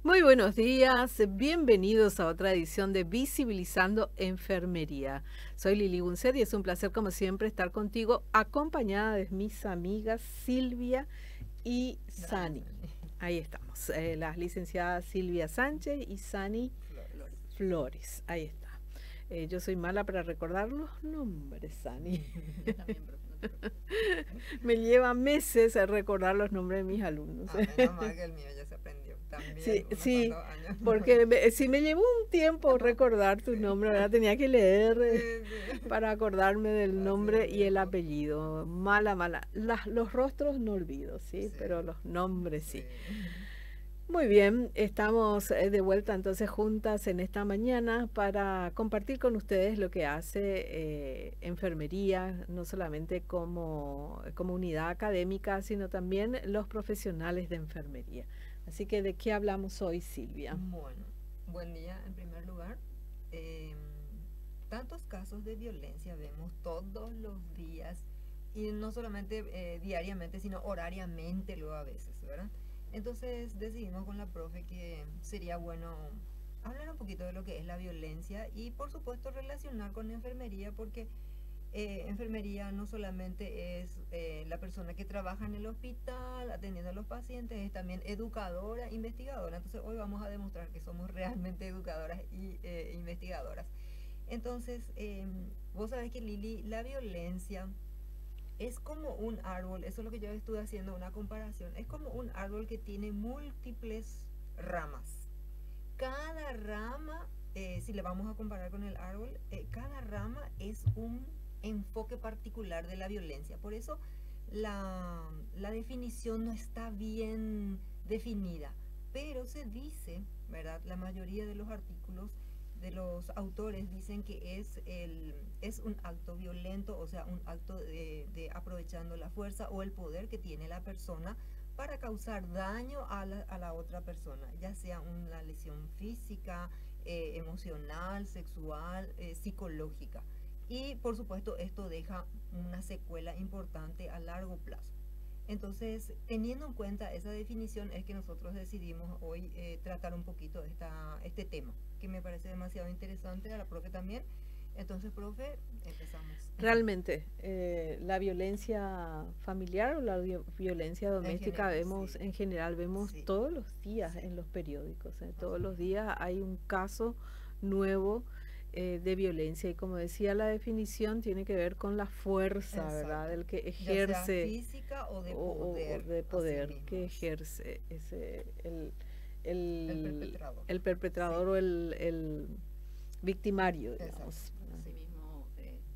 Muy buenos días, bienvenidos a otra edición de Visibilizando Enfermería. Soy Lili Bunset y es un placer como siempre estar contigo acompañada de mis amigas Silvia y Sani. Ahí estamos, las licenciadas Silvia Sánchez y Sani Flores. Ahí está. Yo soy mala para recordar los nombres, Sani. Yo también, profe, no te preocupes. Me lleva meses a recordar los nombres de mis alumnos. Menos mal que el mío ya se aprendió Sí, también unos sí, cuantos años. porque si me llevó un tiempo recordar tu nombre, ¿verdad? Tenía que leer Sí, sí. para acordarme del Así nombre y el mismo. apellido. Mala, mala. Los rostros no olvido, ¿sí? Sí, Pero los nombres sí. sí. Muy bien, estamos de vuelta entonces juntas en esta mañana para compartir con ustedes lo que hace enfermería, no solamente como unidad académica, sino también los profesionales de enfermería. Así que, ¿de qué hablamos hoy, Silvia? Bueno, buen día en primer lugar. Em, Tantos casos de violencia vemos todos los días y no solamente diariamente, sino horariamente luego a veces, ¿verdad? Entonces decidimos con la profe que sería bueno hablar un poquito de lo que es la violencia y por supuesto relacionar con enfermería porque enfermería no solamente es la persona que trabaja en el hospital atendiendo a los pacientes, es también educadora, investigadora. Entonces hoy vamos a demostrar que somos realmente educadoras y investigadoras. Entonces, vos sabés que Lili, la violencia es como un árbol, eso es lo que yo estuve haciendo una comparación, es como un árbol que tiene múltiples ramas. Cada rama, si le vamos a comparar con el árbol, cada rama es un enfoque particular de la violencia. Por eso la definición no está bien definida, pero se dice, ¿verdad? La mayoría de los artículos de los autores dicen que es un acto violento, o sea, un acto de aprovechando la fuerza o el poder que tiene la persona para causar daño a la otra persona, ya sea una lesión física, emocional, sexual, psicológica. Y por supuesto esto deja una secuela importante a largo plazo. Entonces, teniendo en cuenta esa definición, es que nosotros decidimos hoy tratar un poquito este tema, que me parece demasiado interesante, a la profe también. Entonces, profe, empezamos. Realmente, la violencia familiar o la violencia En doméstica general, vemos, sí, en general, vemos sí, todos los días sí, en los periódicos. Todos así los mismo. días hay un caso nuevo de violencia y como decía la definición, tiene que ver con la fuerza, ¿verdad? Exacto. Del que Ya sea ejerce física o de o poder, de así poder que mismo es. ejerce El el, perpetrador. el Sí, perpetrador o el victimario, exacto, digamos. así mismo. Asimismo,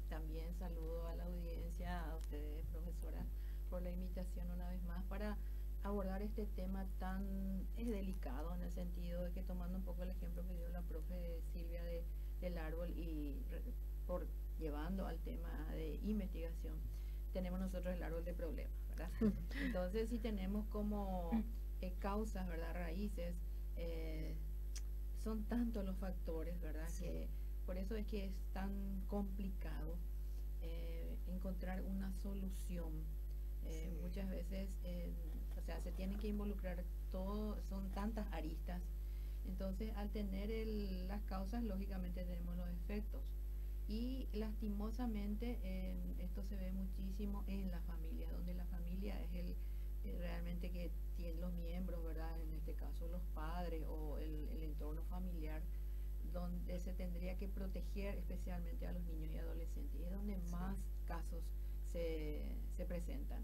también saludo a la audiencia, a ustedes, profesora, por la invitación una vez más para abordar este tema tan delicado en el sentido de que tomando un poco el ejemplo que dio la profe Silvia del árbol y por llevando al tema de investigación, tenemos nosotros el árbol de problemas, ¿verdad? Entonces, si tenemos como causas, ¿verdad? Raíces, eh, son tantos los factores, ¿verdad? Sí, Que por eso es que es tan complicado encontrar una solución. sí, Muchas veces, o sea, se tienen que involucrar todo, son tantas aristas. Entonces, al tener las causas, lógicamente tenemos los efectos. Y lastimosamente esto se ve muchísimo en la familia, donde la familia es realmente que tiene los miembros, ¿verdad? En este caso los padres o el entorno familiar, donde se tendría que proteger especialmente a los niños y adolescentes. Y es donde sí, más casos se presentan.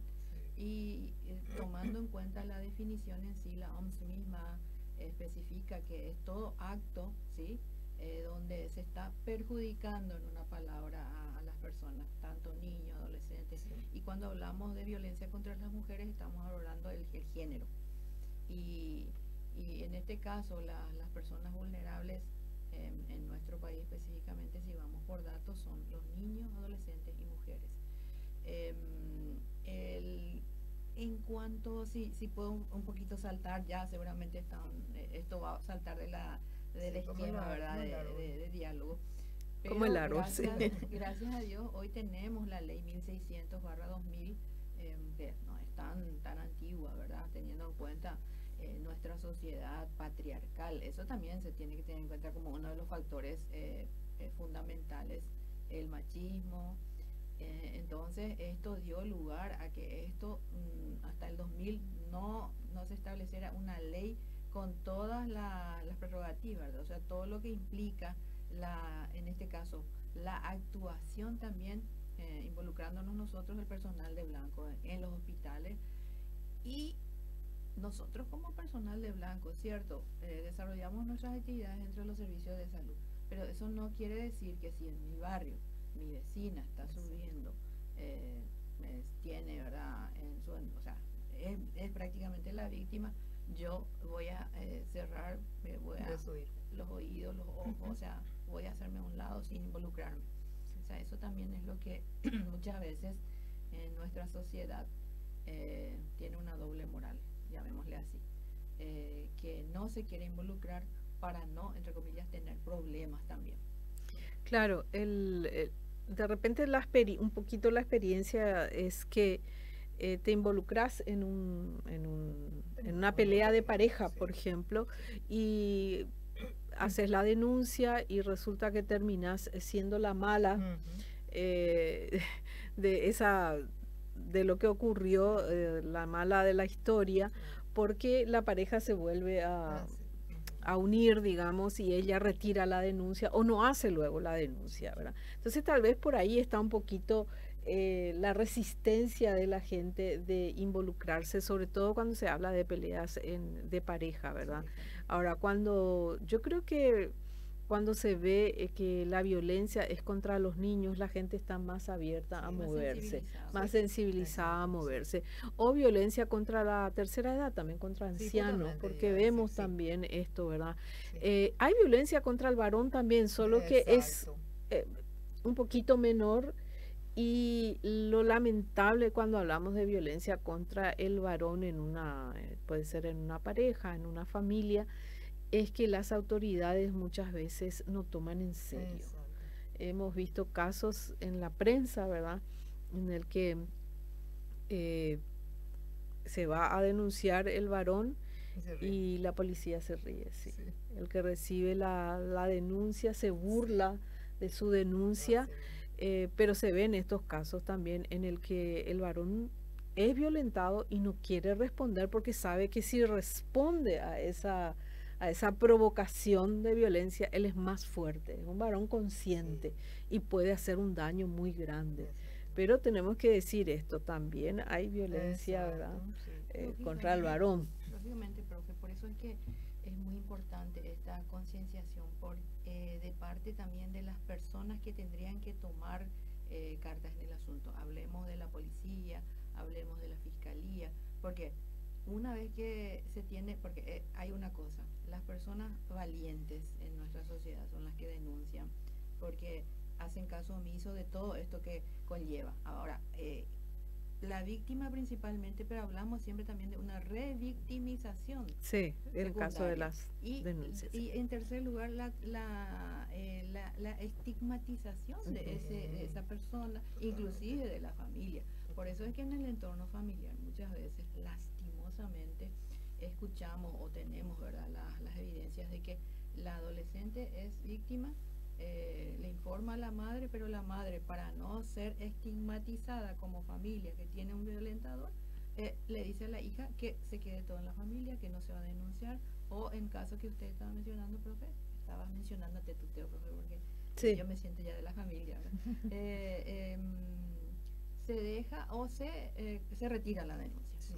Y tomando en cuenta la definición en sí, la OMS misma especifica que es todo acto, ¿sí? Donde se está perjudicando, en una palabra, a las personas, tanto niños, adolescentes. sí, Y cuando hablamos de violencia contra las mujeres, estamos hablando del género. Y, y en este caso, las personas vulnerables en nuestro país específicamente, si vamos por datos, son los niños, adolescentes y mujeres. Em, el, en cuanto, si puedo un poquito saltar, ya seguramente esto va a saltar del sí, esquema, ¿verdad? como el árbol. De diálogo. Como el Pero árbol, sí. gracias a Dios, hoy tenemos la ley 1600/2000, que no es tan antigua, ¿verdad? Teniendo en cuenta nuestra sociedad patriarcal. Eso también se tiene que tener en cuenta como uno de los factores fundamentales, el machismo. Entonces esto dio lugar a que esto hasta el 2000 no se estableciera una ley con todas las prerrogativas, ¿verdad? O sea, todo lo que implica en este caso la actuación también, involucrándonos nosotros, el personal de blanco en los hospitales, y nosotros como personal de blanco, cierto, desarrollamos nuestras actividades entre los servicios de salud, pero eso no quiere decir que si en mi barrio mi vecina está subiendo, tiene, ¿verdad? O sea, es prácticamente la víctima, yo voy a cerrar, voy a los oídos, los ojos, o sea, voy a hacerme a un lado sin involucrarme. O sea, eso también es lo que muchas veces en nuestra sociedad tiene una doble moral, llamémosle así, que no se quiere involucrar para no, entre comillas, tener problemas también. Claro, de repente un poquito la experiencia es que te involucras en una pelea de pareja, por ejemplo, y haces la denuncia y resulta que terminas siendo la mala de lo que ocurrió, la mala de la historia, porque la pareja se vuelve a unir, digamos, y ella retira la denuncia o no hace luego la denuncia, ¿verdad? Entonces tal vez por ahí está un poquito la resistencia de la gente de involucrarse, sobre todo cuando se habla de peleas de pareja, ¿verdad? Ahora, yo creo que cuando se ve que la violencia es contra los niños, la gente está más abierta a moverse, más sensibilizada a moverse. O violencia contra la tercera edad, también contra ancianos, porque vemos también esto, ¿verdad? Hay violencia contra el varón también, solo que es un poquito menor. Y lo lamentable cuando hablamos de violencia contra el varón puede ser en una pareja, en una familia, es que las autoridades muchas veces no toman en serio. Exacto. Hemos visto casos en la prensa, ¿verdad?, en el que se va a denunciar el varón y la policía se ríe. Sí. Sí. El que recibe la denuncia se burla de su denuncia, pero se ven estos casos también en el que el varón es violentado y no quiere responder porque sabe que si responde a esa provocación de violencia, él es más fuerte, es un varón consciente y puede hacer un daño muy grande. Pero tenemos que decir esto, también hay violencia, ¿verdad?, contra el varón. Lógicamente, profe, por eso es que es muy importante esta concienciación de parte también de las personas que tendrían que tomar cartas en el asunto. Hablemos de la policía, hablemos de la fiscalía, porque una vez que se tiene, porque hay una cosa, las personas valientes en nuestra sociedad son las que denuncian, porque hacen caso omiso de todo esto que conlleva. Ahora, la víctima principalmente, pero hablamos siempre también de una revictimización. Sí, en el caso de las denuncias. Y en tercer lugar, la estigmatización de esa persona, inclusive de la familia. Por eso es que en el entorno familiar muchas veces, lastimosamente, escuchamos o tenemos, ¿verdad?, las evidencias de que la adolescente es víctima, le informa a la madre, pero la madre, para no ser estigmatizada como familia que tiene un violentador, le dice a la hija que se quede todo en la familia, que no se va a denunciar, o en caso que usted estaba mencionando, profe, estaba mencionándote tuteo, profe, porque yo me siento ya de la familia, se deja o se retira la denuncia.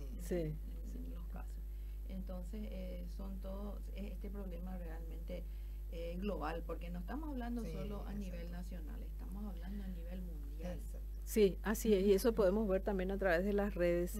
En los casos. Entonces, son todos, este problema realmente global, porque no estamos hablando solo a nivel nacional, estamos hablando a nivel mundial. Sí, así es, y eso podemos ver también a través de las redes,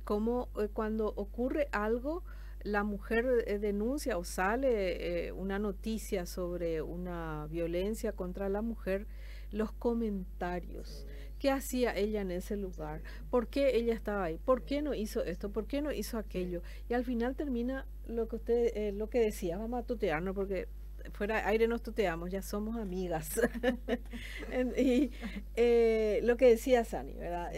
como cuando ocurre algo, la mujer denuncia o sale una noticia sobre una violencia contra la mujer, los comentarios. ¿Qué hacía ella en ese lugar? ¿Por qué ella estaba ahí? ¿Por qué no hizo esto? ¿Por qué no hizo aquello? Y al final termina lo que usted, lo que decía, vamos a tutearnos porque fuera de aire nos tuteamos, ya somos amigas. Y lo que decía Sani, ¿verdad?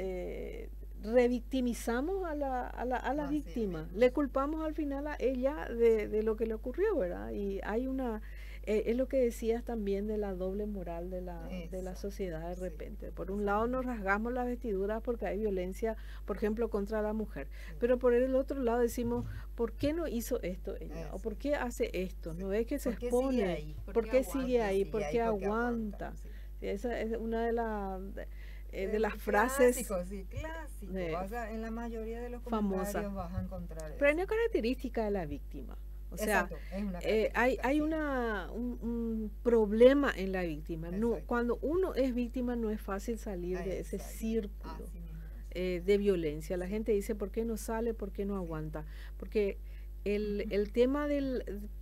revictimizamos a la víctima, le culpamos al final a ella de lo que le ocurrió, ¿verdad? Y hay una, es lo que decías también de la doble moral de la sociedad de repente. Por un lado nos rasgamos las vestiduras porque hay violencia, por ejemplo, contra la mujer, pero por el otro lado decimos, ¿por qué no hizo esto ella? ¿O por qué hace esto? ¿No ves que se expone? ¿Por qué sigue ahí? ¿Por qué aguanta? Sí, esa es una de las frases clásico. O sea, en la mayoría de los comentarios vas a encontrar eso. Pero hay una característica de la víctima. O sea, hay un problema en la víctima. No, cuando uno es víctima no es fácil salir de ese círculo de violencia. La gente dice, ¿por qué no sale? ¿Por qué no aguanta? Porque el tema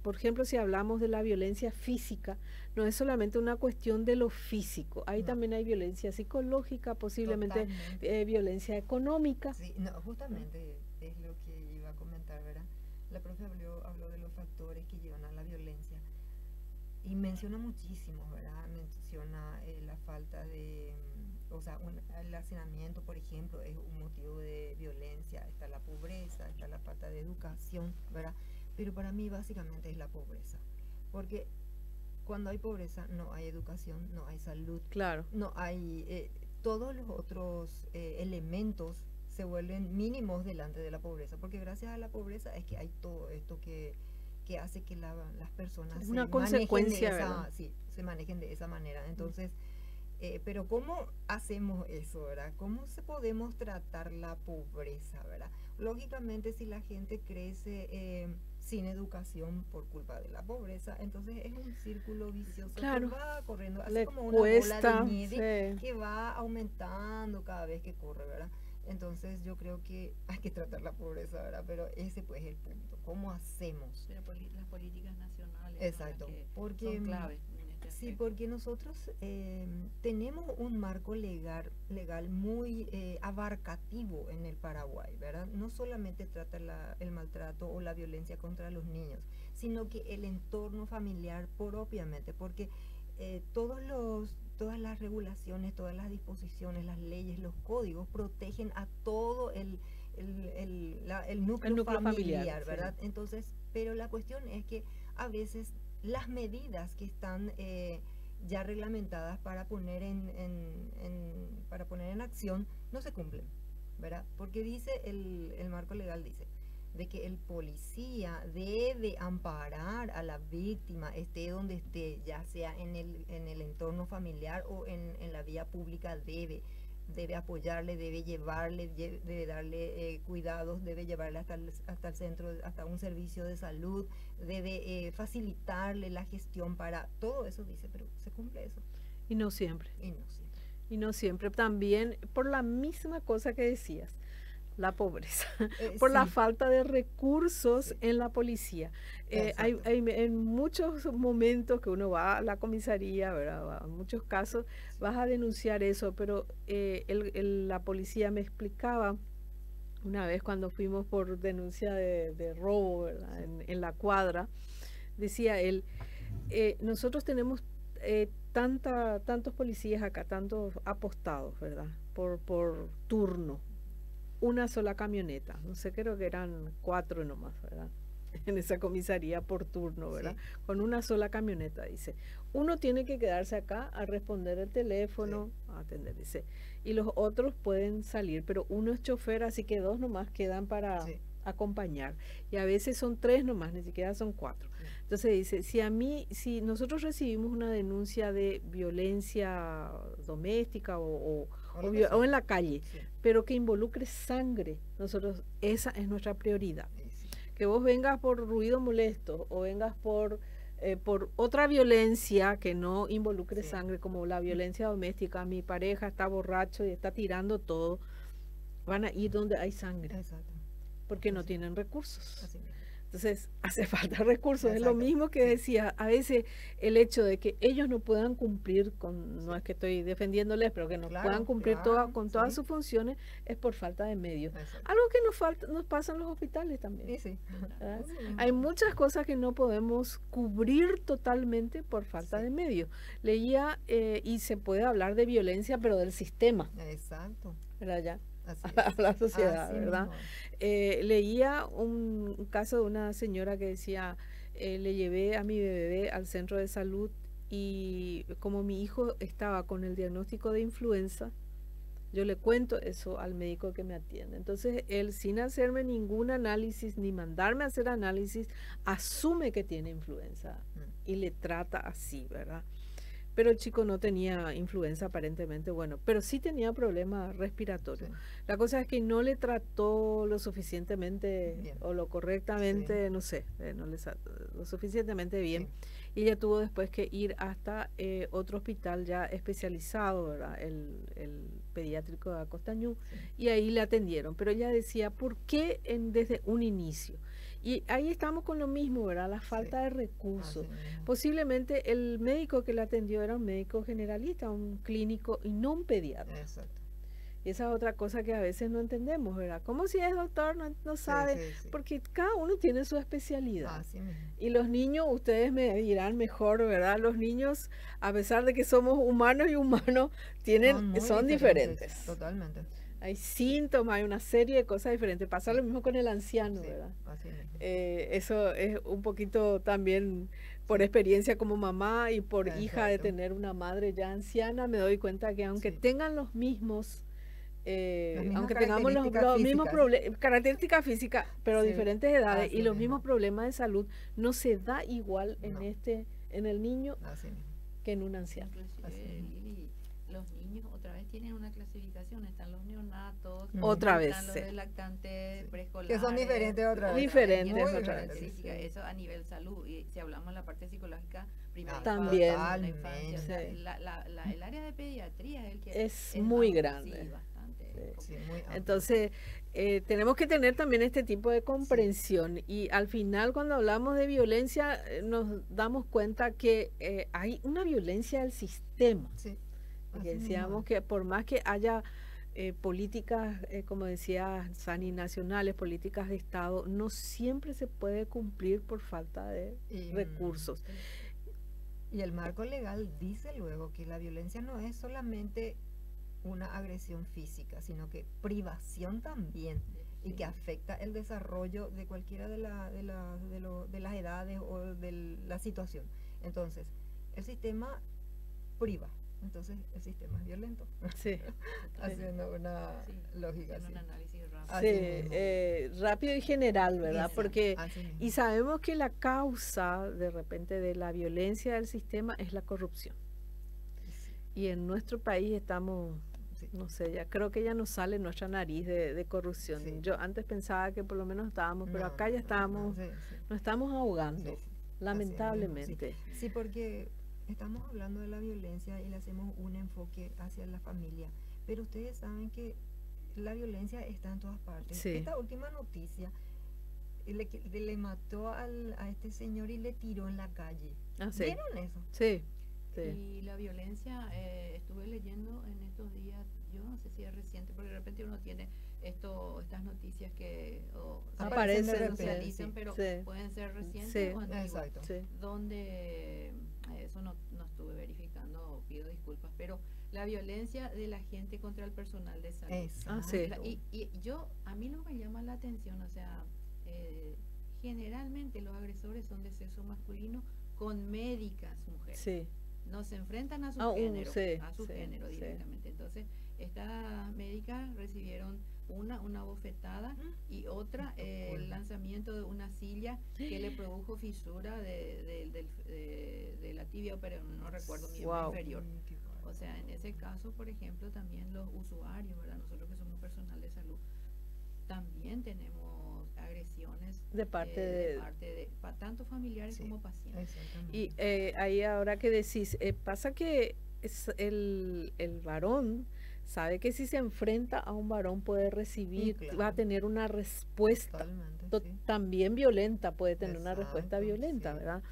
por ejemplo, si hablamos de la violencia física, no es solamente una cuestión de lo físico, ahí también hay violencia psicológica, posiblemente violencia económica. Sí, no, justamente es lo que iba a comentar, ¿verdad? La profe habló de los factores que llevan a la violencia y menciona muchísimos, ¿verdad? Menciona la falta de, o sea, el hacinamiento, por ejemplo, es un motivo de violencia, está la pobreza, está la falta de educación, ¿verdad? Pero para mí básicamente es la pobreza, porque cuando hay pobreza no hay educación, no hay salud, claro, no hay todos los otros elementos se vuelven mínimos delante de la pobreza, porque gracias a la pobreza es que hay todo esto que hace que las personas una consecuencia, se manejen de esa manera. Entonces, pero ¿cómo hacemos eso, verdad? ¿Cómo podemos tratar la pobreza, verdad? Lógicamente, si la gente crece sin educación por culpa de la pobreza, entonces es un círculo vicioso, claro, que va corriendo, así como una bola de nieve, que va aumentando cada vez que corre, ¿verdad? Entonces yo creo que hay que tratar la pobreza, ¿verdad? Pero ese pues es el punto. ¿Cómo hacemos? Pero las políticas nacionales, exacto, porque son clave. Sí, porque nosotros tenemos un marco legal muy abarcativo en el Paraguay, ¿verdad? No solamente trata el maltrato o la violencia contra los niños, sino que el entorno familiar propiamente, porque todas las regulaciones, todas las disposiciones, las leyes, los códigos protegen a todo el núcleo familiar, ¿verdad? Sí. Entonces, pero la cuestión es que a veces las medidas que están ya reglamentadas para poner en acción no se cumplen, ¿verdad? Porque dice el marco legal dice de que el policía debe amparar a la víctima, esté donde esté, ya sea en el entorno familiar o en la vía pública, debe apoyarle, debe llevarle, debe darle cuidados, debe llevarle hasta el centro, hasta un servicio de salud, debe facilitarle la gestión para todo eso, dice, pero ¿se cumple eso? Y no siempre. Y no siempre. También por la misma cosa que decías, la pobreza, por la falta de recursos en la policía. Hay en muchos momentos que uno va a la comisaría, ¿verdad? En muchos casos vas a denunciar eso, pero la policía me explicaba una vez cuando fuimos por denuncia de robo, ¿verdad? En la cuadra, decía él, nosotros tenemos tantos policías acá, tantos apostados, ¿verdad? Por turno. Una sola camioneta, no sé, creo que eran 4 nomás, ¿verdad? En esa comisaría por turno, ¿verdad? Sí. Con una sola camioneta, dice. Uno tiene que quedarse acá a responder el teléfono, sí, a atender, dice. Y los otros pueden salir, pero uno es chofer, así que 2 nomás quedan para acompañar. Y a veces son 3 nomás, ni siquiera son 4. Sí. Entonces dice, si nosotros recibimos una denuncia de violencia doméstica o en la calle, sí, pero que involucre sangre, esa es nuestra prioridad. Sí. Que vos vengas por ruido molesto o vengas por otra violencia que no involucre sangre, como la violencia doméstica, mi pareja está borracho y está tirando todo, van a ir donde hay sangre. Exacto. Porque no tienen recursos. Así mismo. Entonces, hace falta recursos. Exacto. Es lo mismo que decía, a veces el hecho de que ellos no puedan cumplir con, no es que estoy defendiéndoles, pero que no puedan cumplir con todas sus funciones, es por falta de medios. Exacto. Algo que nos pasa en los hospitales también. Sí. Hay muchas cosas que no podemos cubrir totalmente por falta de medios. Leía, y se puede hablar de violencia, pero del sistema. Exacto. ¿Verdad? Ya. Así a es. la sociedad, Así ¿verdad? mismo es. Leía un caso de una señora que decía, le llevé a mi bebé al centro de salud y como mi hijo estaba con el diagnóstico de influenza, yo le cuento eso al médico que me atiende. Entonces, él sin hacerme ningún análisis ni mandarme a hacer análisis, asume que tiene influenza y le trata así, ¿verdad? Pero el chico no tenía influenza aparentemente, bueno, pero sí tenía problemas respiratorios. Sí. La cosa es que no le trató lo suficientemente Bien. o lo Sí. correctamente, no sé, no le lo suficientemente bien. Sí. Y ella tuvo después que ir hasta otro hospital ya especializado, ¿verdad? El pediátrico de Acostañú, Sí. y ahí le atendieron. Pero ella decía, ¿por qué desde un inicio? Y ahí estamos con lo mismo, ¿verdad? La falta de Así recursos. mismo. Posiblemente el médico que la atendió era un médico generalista, un clínico y no un pediatra. Exacto. Y esa es otra cosa que a veces no entendemos, ¿verdad? ¿Cómo si es doctor no Sí, sabe? sí, sí. Porque cada uno tiene su especialidad. Así mismo. Y los niños, ustedes me dirán mejor, ¿verdad? Los niños, a pesar de que somos humanos y humanos, son muy diferentes. Totalmente. Hay síntomas, hay una serie de cosas diferentes. Pasa lo mismo con el anciano, Sí, ¿verdad? así mismo. Eso es un poquito también por experiencia como mamá y por hija de Exacto. tener una madre ya anciana, me doy cuenta que aunque Sí. tengan los mismos, Las mismas aunque tengamos los características mismos físicas. características físicas, pero Sí, diferentes edades así y los mismo. mismos problemas de salud, no se da igual No. en el niño Así mismo. que en un anciano. Inclusive, Así mismo. Lili, los niños otra vez tienen una clasificación, están los neonatos, Otra vez, están los sí. de lactantes Sí. preescolares. Que son diferentes otra vez. Diferentes Muy otra vez, características, sí. eso a nivel salud. Y si hablamos de la parte psicológica, primera También. infancia, segunda infancia, o sea, Sí. el área de pediatría es el que Es muy más, grande. sí, bastante. Sí, muy amplio. Entonces, tenemos que tener también este tipo de comprensión y al final cuando hablamos de violencia nos damos cuenta que hay una violencia del sistema. Sí. Porque Así mismo decíamos es. que por más que haya políticas, como decía Sani, nacionales, políticas de Estado, no siempre se puede cumplir por falta de Y, recursos. Y el marco legal dice luego que la violencia no es solamente una agresión física, sino que privación también, y que afecta el desarrollo de cualquiera de las edades o de la situación. Entonces, el sistema priva, entonces el sistema es violento. Sí. Haciendo una Sí, lógica haciendo así. un análisis rápido. Así Sí, mismo. rápido y general, ¿verdad? Exacto, Porque así mismo. y sabemos que la causa de repente de la violencia del sistema es la corrupción. Sí, Y en nuestro país estamos, sí. no sé, ya creo que ya nos sale nuestra nariz de corrupción. Sí. Yo antes pensaba que por lo menos estábamos, pero No, acá ya estábamos, sí, sí. nos estamos ahogando, Sí, sí. lamentablemente. Sí, porque estamos hablando de la violencia y le hacemos un enfoque hacia la familia, pero ustedes saben que la violencia está en todas partes. Sí. Esta última noticia le mató a este señor y le tiró en la calle. Ah, sí. ¿Vieron eso? Sí, sí. Y la violencia, estuve leyendo en estos días, yo no sé si es reciente, porque de repente uno tiene estas noticias que Aparecen de se repente, socializan, sí. pero Sí. pueden ser recientes Sí. o antiguas. Exacto. Sí. Donde eso no estuve verificando, pido disculpas, pero la violencia de la gente contra el personal de salud. Ah, sí. Y a mí no me llama la atención, o sea, generalmente los agresores son de sexo masculino con médicas mujeres. Sí. No se enfrentan a su Sí, género sí. directamente. Entonces, estas médicas recibieron una bofetada y otra el lanzamiento de una silla que le produjo fisura de la tibia, pero no recuerdo, miembro inferior. O sea, en ese caso, por ejemplo, también los usuarios, ¿verdad? Nosotros que somos personal de salud, también tenemos agresiones De parte de tanto familiares como pacientes. Exactamente. Y ahí ahora que decís, pasa que el varón sabe que si se enfrenta a un varón puede recibir, claro. va a tener una respuesta Totalmente, sí. también violenta, puede tener una respuesta Exacto, violenta, sí. ¿verdad?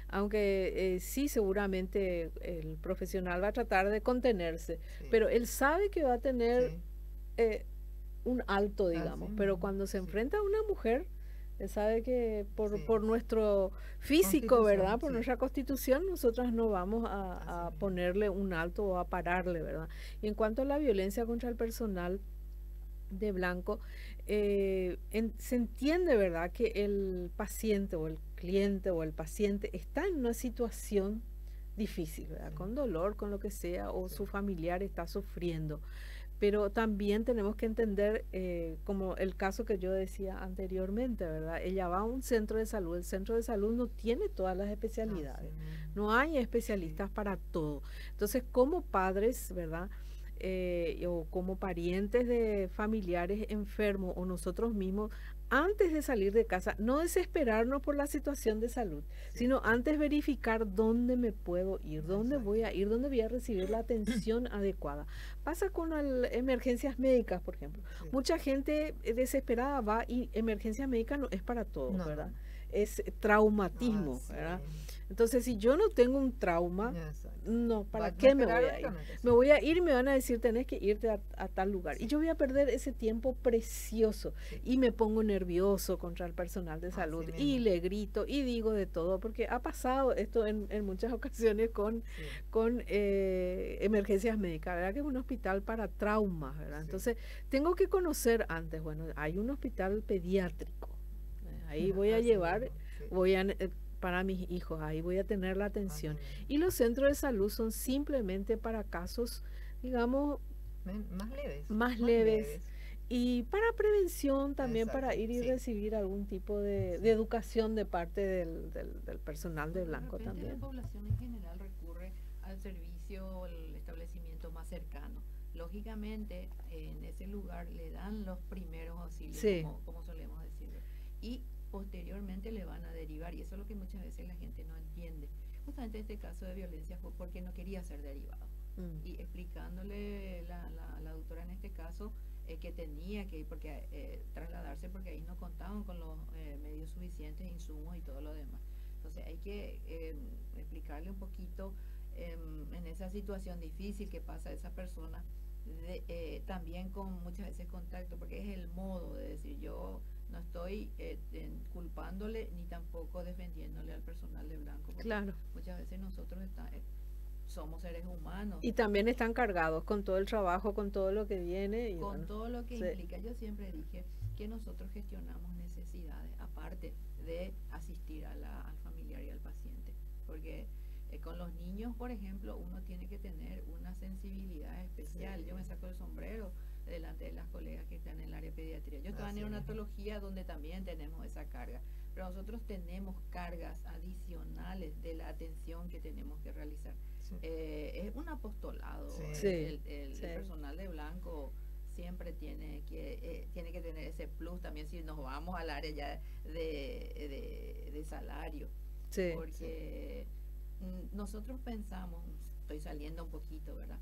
Aunque sí, seguramente el profesional va a tratar de contenerse, Sí. pero él sabe que va a tener Sí. un alto, digamos, pero mismo, cuando se sí. enfrenta a una mujer, él sabe que Sí. por nuestro físico, ¿verdad? Constitución, Por sí. nuestra constitución, nosotras no vamos a Así mismo. ponerle un alto o a pararle, ¿verdad? Y en cuanto a la violencia contra el personal, de blanco, se entiende, ¿verdad?, que el paciente o el cliente o el paciente está en una situación difícil, ¿verdad?, Sí. con dolor, con lo que sea, o Sí. su familiar está sufriendo. Pero también tenemos que entender, como el caso que yo decía anteriormente, ¿verdad? Ella va a un centro de salud, el centro de salud no tiene todas las Así especialidades, mismo. no hay Sí. especialistas para todo. Entonces, como padres, ¿verdad? O como parientes de familiares enfermos o nosotros mismos, antes de salir de casa, no desesperarnos por la situación de salud, Sí. sino antes verificar dónde me puedo ir, dónde voy a Exacto. ir, dónde voy a recibir la atención adecuada. Pasa con emergencias médicas, por ejemplo. Sí. Mucha gente desesperada va y emergencias médicas no es para todos, No, ¿verdad? no. Es traumatismo, Así ¿verdad? mismo. Entonces, si yo no tengo un trauma, Exacto. no, ¿para Va a qué me esperar voy a ir? únicamente, sí. Me voy a ir y me van a decir, tenés que irte a tal lugar. Y Sí. yo voy a perder ese tiempo precioso. Sí. Y me pongo nervioso contra el personal de Así salud. Y mismo. le grito y digo de todo, porque ha pasado esto en muchas ocasiones con Sí. emergencias médicas, ¿verdad? Que es un hospital para traumas, ¿verdad? Sí. Entonces, tengo que conocer antes, bueno, hay un hospital pediátrico. Ahí voy a Así llevar, mismo. Sí. voy a, para mis hijos, ahí voy a tener la Así atención. mismo. Y los centros de salud son simplemente para casos, digamos, Más leves. más leves. Y para prevención también, Exacto. para ir y Sí. recibir algún tipo de Sí. educación de parte del personal de De blanco repente también. la población en general recurre al servicio o el establecimiento más cercano. Lógicamente, en ese lugar le dan los primeros auxilios, Sí. como solemos decirlo, y posteriormente le van a derivar, y eso es lo que muchas veces la gente no entiende. Justamente este caso de violencia fue porque no quería ser derivado. Y explicándole la doctora en este caso que tenía que trasladarse porque ahí no contaban con los medios suficientes, insumos y todo lo demás. Entonces hay que explicarle un poquito en esa situación difícil que pasa esa persona, también con muchas veces contacto, porque es el modo de decir, yo no estoy culpándole ni tampoco defendiéndole al personal de blanco, porque Claro. muchas veces nosotros somos seres humanos. Y también están cargados con todo el trabajo, con todo lo que viene. Y con bueno, todo lo que sí. implica. Yo siempre dije que nosotros gestionamos necesidades, aparte de asistir al familiar y al paciente. Porque con los niños, por ejemplo, uno tiene que tener una sensibilidad especial. Sí. Yo me saco el sombrero delante de las colegas que están en el área de pediatría. Yo estaba en neonatología donde también tenemos esa carga. Pero nosotros tenemos cargas adicionales de la atención que tenemos que realizar. Sí. Es un apostolado. Sí. El Sí. personal de blanco siempre tiene que tener ese plus también si nos vamos al área ya de salario. Sí. Porque nosotros pensamos, estoy saliendo un poquito, ¿verdad?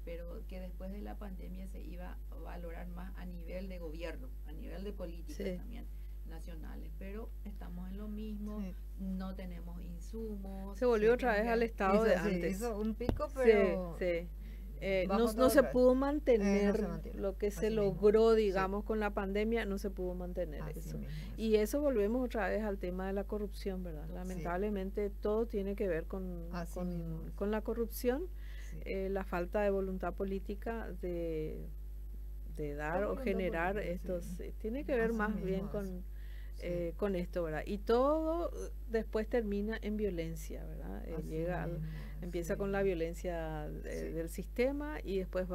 Pero que después de la pandemia se iba a valorar más a nivel de gobierno, a nivel de políticas Sí. también nacionales, pero estamos en lo mismo, Sí. no tenemos insumos. Se volvió otra vez al estado de Sí, antes. hizo un pico, Sí, pero sí. bajó No todo se otra vez. pudo mantener No se mantiene. lo que se Así mismo. logró, Sí. digamos, con la pandemia, no se pudo mantener Así eso. mismo es. Y eso volvemos otra vez al tema de la corrupción, ¿verdad? Sí. Lamentablemente todo tiene que ver Así mismo es. con la corrupción, Sí. la falta de voluntad política de dar La o voluntad generar política, estos, sí. tiene que ver Así más mismo bien es. Sí. con esto, ¿verdad? Y todo después termina en violencia, ¿verdad? Así Llega mismo, empieza sí. con la violencia Sí. del sistema y después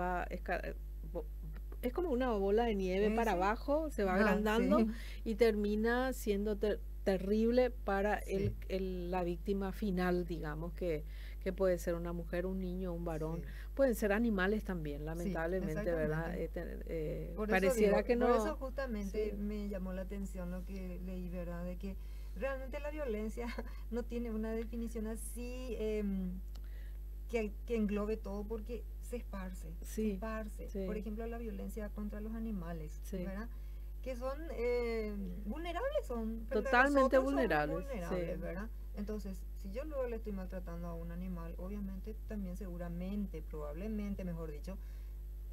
es como una bola de nieve para Sí. abajo, se va Ah, agrandando sí. y termina siendo terrible para Sí. la víctima final, digamos, que puede ser una mujer, un niño, un varón, Sí. pueden ser animales también, lamentablemente, ¿verdad? exactamente. Por eso Pareciera digo, que por no. eso justamente Sí. me llamó la atención lo que leí, ¿verdad? De que realmente la violencia no tiene una definición así que englobe todo porque se esparce, Sí, se esparce. sí. Por ejemplo, la violencia contra los animales, Sí. ¿verdad? Que son vulnerables, son frente a Totalmente nosotros somos vulnerables, vulnerables, sí. ¿verdad? Entonces, si yo luego le estoy maltratando a un animal, obviamente también seguramente, probablemente, mejor dicho,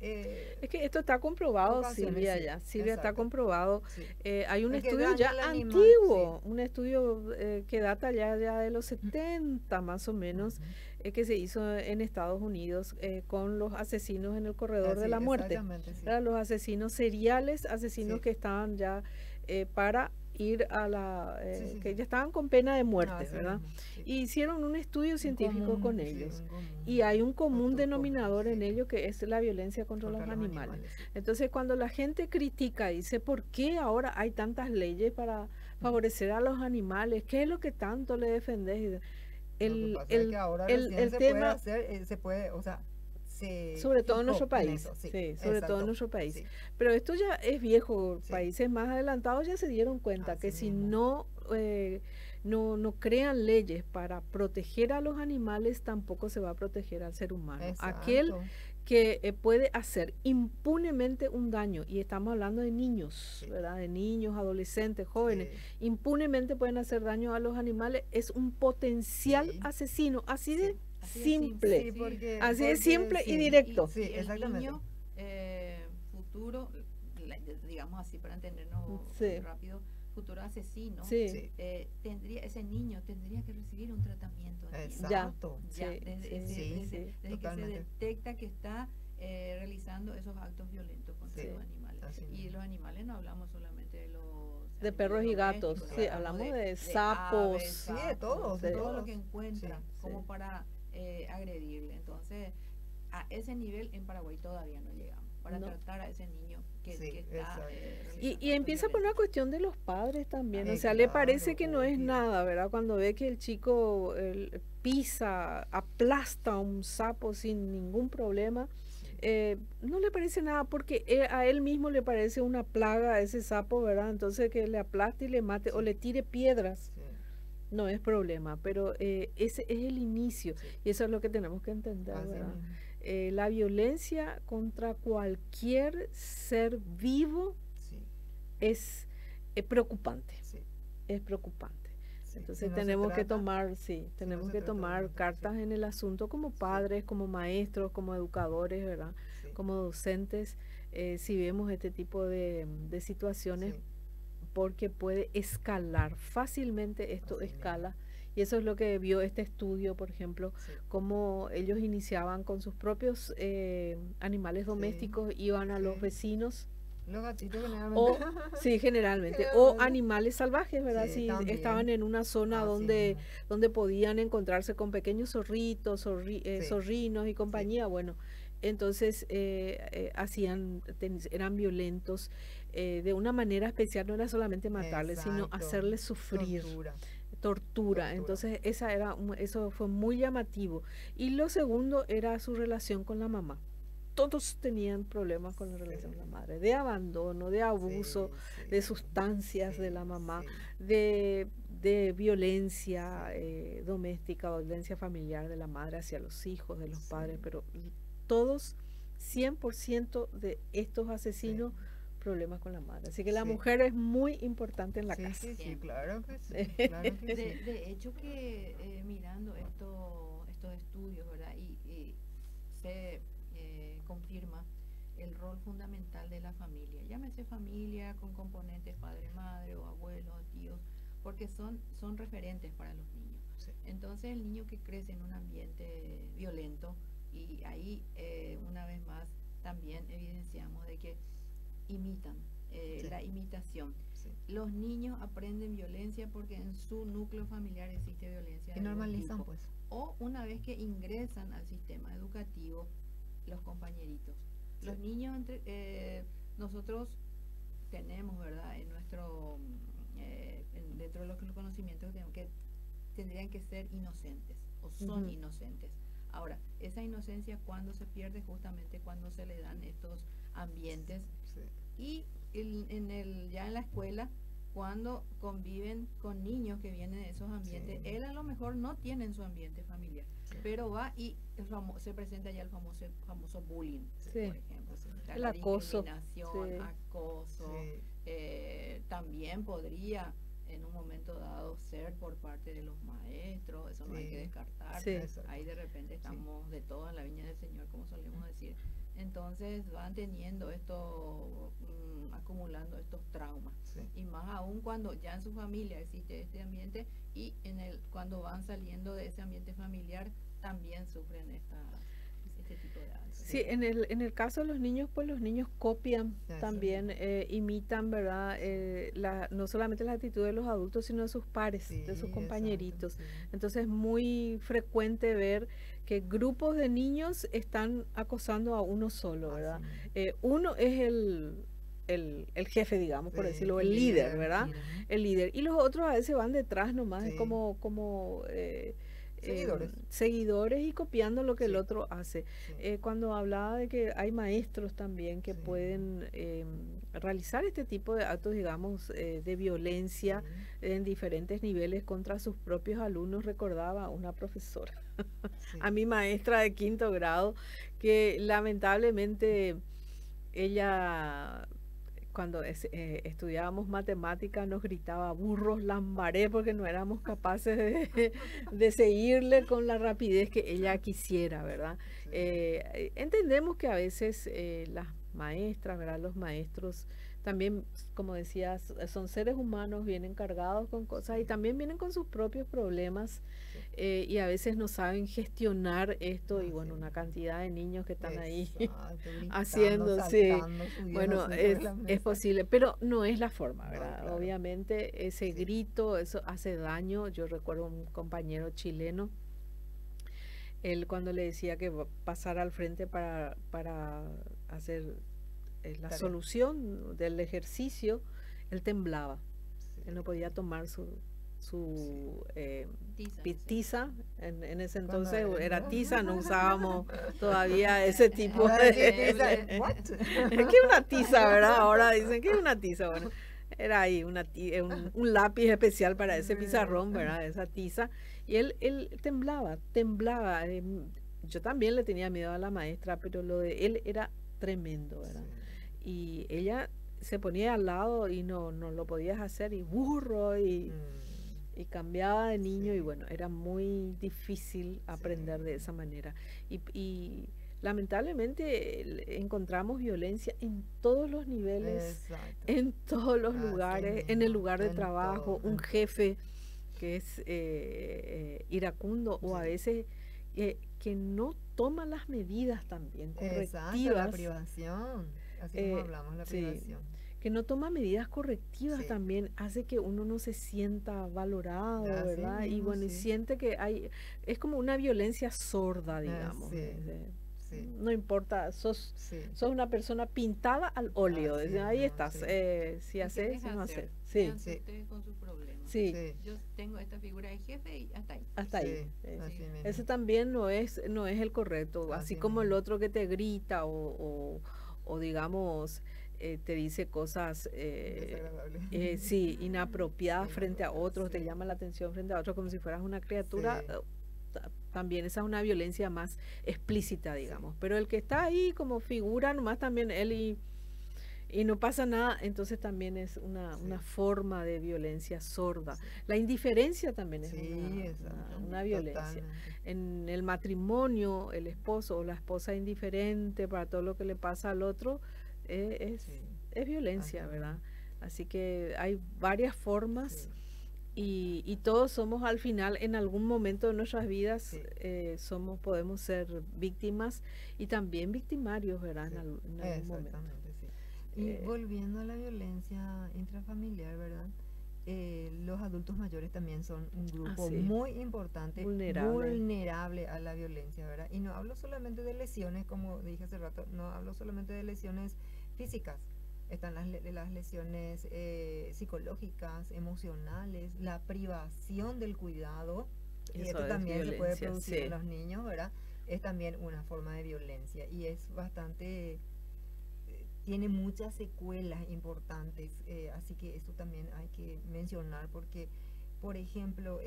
Es que esto está comprobado, ocasiones, Silvia, sí, ya. Silvia, está exacto. comprobado. Sí. Hay un El que estudio daña ya al animal, antiguo, sí. un estudio que data ya de los 70 más o menos, Ujú. que se hizo en Estados Unidos con los asesinos en el corredor de Así, la muerte. exactamente, sí. ¿Verdad? Los asesinos seriales, asesinos Sí. que estaban ya para ir a Sí, sí, que sí. ya estaban con pena de muerte, Así ¿verdad? mismo, sí. Y hicieron un estudio Un científico con sí, ellos. un Y hay un factor común común, denominador en sí, ello que es la violencia contra los contra los animales. animales, sí. Entonces, cuando la gente critica, dice, ¿por qué ahora hay tantas leyes para favorecer a los animales? ¿Qué es lo que tanto le defendés? Lo que pasa es que ahora El recién se puede tema, hacer, se puede, o sea, se sobre todo en nuestro fijó en país, eso, sí, sí, sobre todo en exacto, nuestro país. sí, Pero esto ya es viejo, sí, países más adelantados ya se dieron cuenta que así si mismo, no crean leyes para proteger a los animales, tampoco se va a proteger al ser humano. Aquel exacto, que puede hacer impunemente un daño, y estamos hablando de niños, sí, ¿verdad? De niños, adolescentes, jóvenes, sí, impunemente pueden hacer daño a los animales, es un potencial sí, asesino, así de sí, Así de simple, simple, sí, sí. así de porque, simple y sí, directo. sí, Y el exactamente, niño futuro, digamos así para entendernos Sí, rápido, futuro asesino, sí, sí, ese niño tendría que recibir un tratamiento a tiempo. ya, exacto, Ya, sí, desde, sí, sí, sí, desde que se totalmente, detecta que está realizando esos actos violentos contra sí. los animales. así Y mismo, los animales no hablamos solamente de los De animales perros y gatos, domésticos, sí, hablamos hablamos de de sapos, aves, sí, de todos, sapos, de sí, todo lo que todos, encuentra sí, como sí. para agredirle. Entonces, a ese nivel en Paraguay todavía no llegamos, para No. tratar a ese niño que sí, está exacto, sí, realizando Y actos empieza por una violentos. cuestión de los padres también, o sea, le parece claro, que no es obvio, nada, ¿verdad? Cuando ve que el chico pisa, aplasta a un sapo sin ningún problema, sí, no le parece nada porque a él mismo le parece una plaga a ese sapo, ¿verdad? Entonces que le aplaste y le mate o sí, le tire piedras, sí, no es problema, pero ese es el inicio sí, y eso es lo que tenemos que entender, así ¿verdad? mismo, La violencia contra cualquier ser vivo sí, es preocupante, sí, es preocupante. sí, si Entonces no se tenemos que trata, tomar, sí, si no tenemos se que trata tomar bonito, sí, cartas en el asunto como sí, padres, como maestros, como educadores, ¿verdad? sí, Como docentes, si vemos este tipo de situaciones, sí, porque puede escalar fácilmente, esto así mismo, escala. Y eso es lo que vio este estudio, por ejemplo, sí, cómo ellos iniciaban con sus propios animales sí, domésticos, iban a los sí, vecinos los gatitos generalmente, o, sí, generalmente, o generalmente, animales salvajes, ¿verdad? sí, Si estaban también, en una zona así donde, mismo, donde podían encontrarse con pequeños zorritos, sí, zorrinos y sí, compañía, bueno, entonces eran violentos de una manera especial, no era solamente matarles, sino exacto, hacerles sufrir, tortura, tortura. tortura, Entonces, eso fue muy llamativo. Y lo segundo era su relación con la mamá. Todos tenían problemas con la relación con la sí, madre, de abandono, de abuso, sí, de sí, sustancias de la sí, mamá, sí, de violencia sí, doméstica, violencia familiar de la madre hacia los hijos, de los padres, sí, pero todos, 100% de estos sí, asesinos, problemas con la madre. Así que la sí, mujer es muy importante en la sí, casa. sí, sí, Siempre. claro que sí, claro que sí, De hecho que mirando estos estudios, ¿verdad? Y se confirma el rol fundamental de la familia. Llámese familia con componentes padre, madre o abuelos, tíos, porque son referentes para los niños. sí, Entonces el niño que crece en un ambiente violento, y ahí una vez más también evidenciamos de que imitan, sí, la imitación. sí. Los niños aprenden violencia porque en su núcleo familiar existe violencia Y de algún normalizan tipo. pues, O una vez que ingresan al sistema educativo, los compañeritos. sí, Los niños, nosotros tenemos, ¿verdad? En nuestro, dentro de los conocimientos que tenemos, que tendrían que ser inocentes o son Ujú. inocentes. Ahora, esa inocencia cuando se pierde, justamente cuando se le dan estos ambientes sí, y ya en la escuela, cuando conviven con niños que vienen de esos ambientes, sí, él a lo mejor no tiene en su ambiente familiar, sí, pero va y se presenta ya el famoso bullying, Sí, por ejemplo. así O mismo, sea, el la acoso. discriminación, Sí, acoso, sí, también podría en un momento dado ser por parte de los maestros, eso no hay que sí, descartar. sí, exacto, Ahí de repente sí, estamos de todo en la viña del Señor, como solemos decir. Entonces van teniendo esto, acumulando estos traumas. Sí. Y más aún cuando ya en su familia existe este ambiente y cuando van saliendo de ese ambiente familiar también sufren este tipo de actos. Sí, en el caso de los niños, pues los niños copian Así también, imitan, ¿verdad? No solamente las actitudes de los adultos, sino de sus pares, Sí, de sus exacto, compañeritos. sí. Entonces es muy frecuente ver que grupos de niños están acosando a uno solo, ¿verdad? Así mismo. Uno es el jefe, digamos, por Sí, decirlo, el el líder, líder, ¿verdad? ujú. El líder. Y los otros a veces van detrás nomás, es Sí. como Seguidores. seguidores y copiando lo que el Sí. otro hace. Sí. Cuando hablaba de que hay maestros también que Sí. pueden realizar este tipo de actos, digamos, de violencia Sí. en diferentes niveles contra sus propios alumnos, recordaba una profesora, Sí. a mi maestra de 5º grado, que lamentablemente ella, cuando estudiábamos matemáticas, nos gritaba burros lambaré porque no éramos capaces de seguirle con la rapidez que ella quisiera, ¿verdad? Sí. Entendemos que a veces las maestras, ¿verdad? Los maestros también, como decías, son seres humanos, vienen cargados con cosas y Sí. también vienen con sus propios problemas. Sí. Y a veces no saben gestionar esto y Así bueno, una mismo. cantidad de niños que están ahí Exacto, gritando, haciendo, sí. saltando, subiendo Bueno, así sobre la es mesa. posible, pero no es la forma, No, ¿verdad? claro. Obviamente ese Sí. grito, eso hace daño. Yo recuerdo un compañero chileno, él cuando le decía que pasara al frente para hacer la Tarea. solución del ejercicio, él temblaba. Sí. Él no podía tomar su Tiza, tiza. En ese Cuando entonces era ¿no? tiza, no usábamos todavía ese tipo Ahora de... decir tiza, ¿what? ¿Qué es una tiza, verdad? Ahora dicen que es una tiza. Bueno, era ahí un lápiz especial para ese pizarrón, ¿verdad? Esa tiza. Y él temblaba, temblaba. Yo también le tenía miedo a la maestra, pero lo de él era tremendo, ¿verdad? Y ella se ponía al lado y no lo podías hacer y burro y cambiaba de niño y Sí. bueno, era muy difícil aprender de esa manera. Y lamentablemente encontramos violencia en todos los niveles, Exacto. en todos los Así lugares, en el mismo, lugar de en trabajo, todo, un en todo. jefe que es iracundo o a Sí. veces que no toma las medidas también Exacto, la correctivas. privación. Así como hablamos, la Sí, privación. que no toma medidas correctivas Sí. también hace que uno no se sienta valorado, Así ¿verdad? Y mismo, bueno, y sí. siente que es como una violencia sorda, digamos. Sí, sí, No importa, sos sí. una persona pintada al óleo. Así Ahí mismo, estás, sí. si ¿Y qué haces, deja no hacer? haces. Sí, Véanse Sí. ustedes con sus problemas. sí, Sí, Yo tengo esta figura de jefe y hasta ahí. hasta ahí. sí, así mismo. Ese también no es el correcto, así Así como el mismo. otro que te grita o digamos, te dice cosas Desagradable. sí, inapropiadas frente a Inapropiadas, otros, te sí. llama la atención frente a otros como si fueras una criatura, Sí. también esa es una violencia más explícita, Sí. digamos. Pero el que está ahí como figura nomás también él y no pasa nada, entonces también es una Sí. forma de violencia sorda. Sí. La indiferencia también es Sí, exacto. una violencia. Totalmente. En el matrimonio, el esposo o la esposa indiferente para todo lo que le pasa al otro, Sí. es violencia, Así ¿verdad? Así que hay varias formas Sí. y todos somos al final, en algún momento de nuestras vidas, Sí. podemos ser víctimas y también victimarios, ¿verdad? Sí. En algún momento. Exactamente, sí. Y Eh, volviendo a la violencia intrafamiliar, ¿verdad? Los adultos mayores también son un grupo sí. muy importante, Vulnerable. vulnerable a la violencia, ¿verdad? Y no hablo solamente de lesiones, como dije hace rato, no hablo solamente de lesiones físicas. Están las lesiones psicológicas, emocionales, la privación del cuidado. Y Eso esto es también se puede violencia, producir sí. en los niños, ¿verdad? Es también una forma de violencia y es bastante, tiene muchas secuelas importantes, así que esto también hay que mencionar porque, por ejemplo,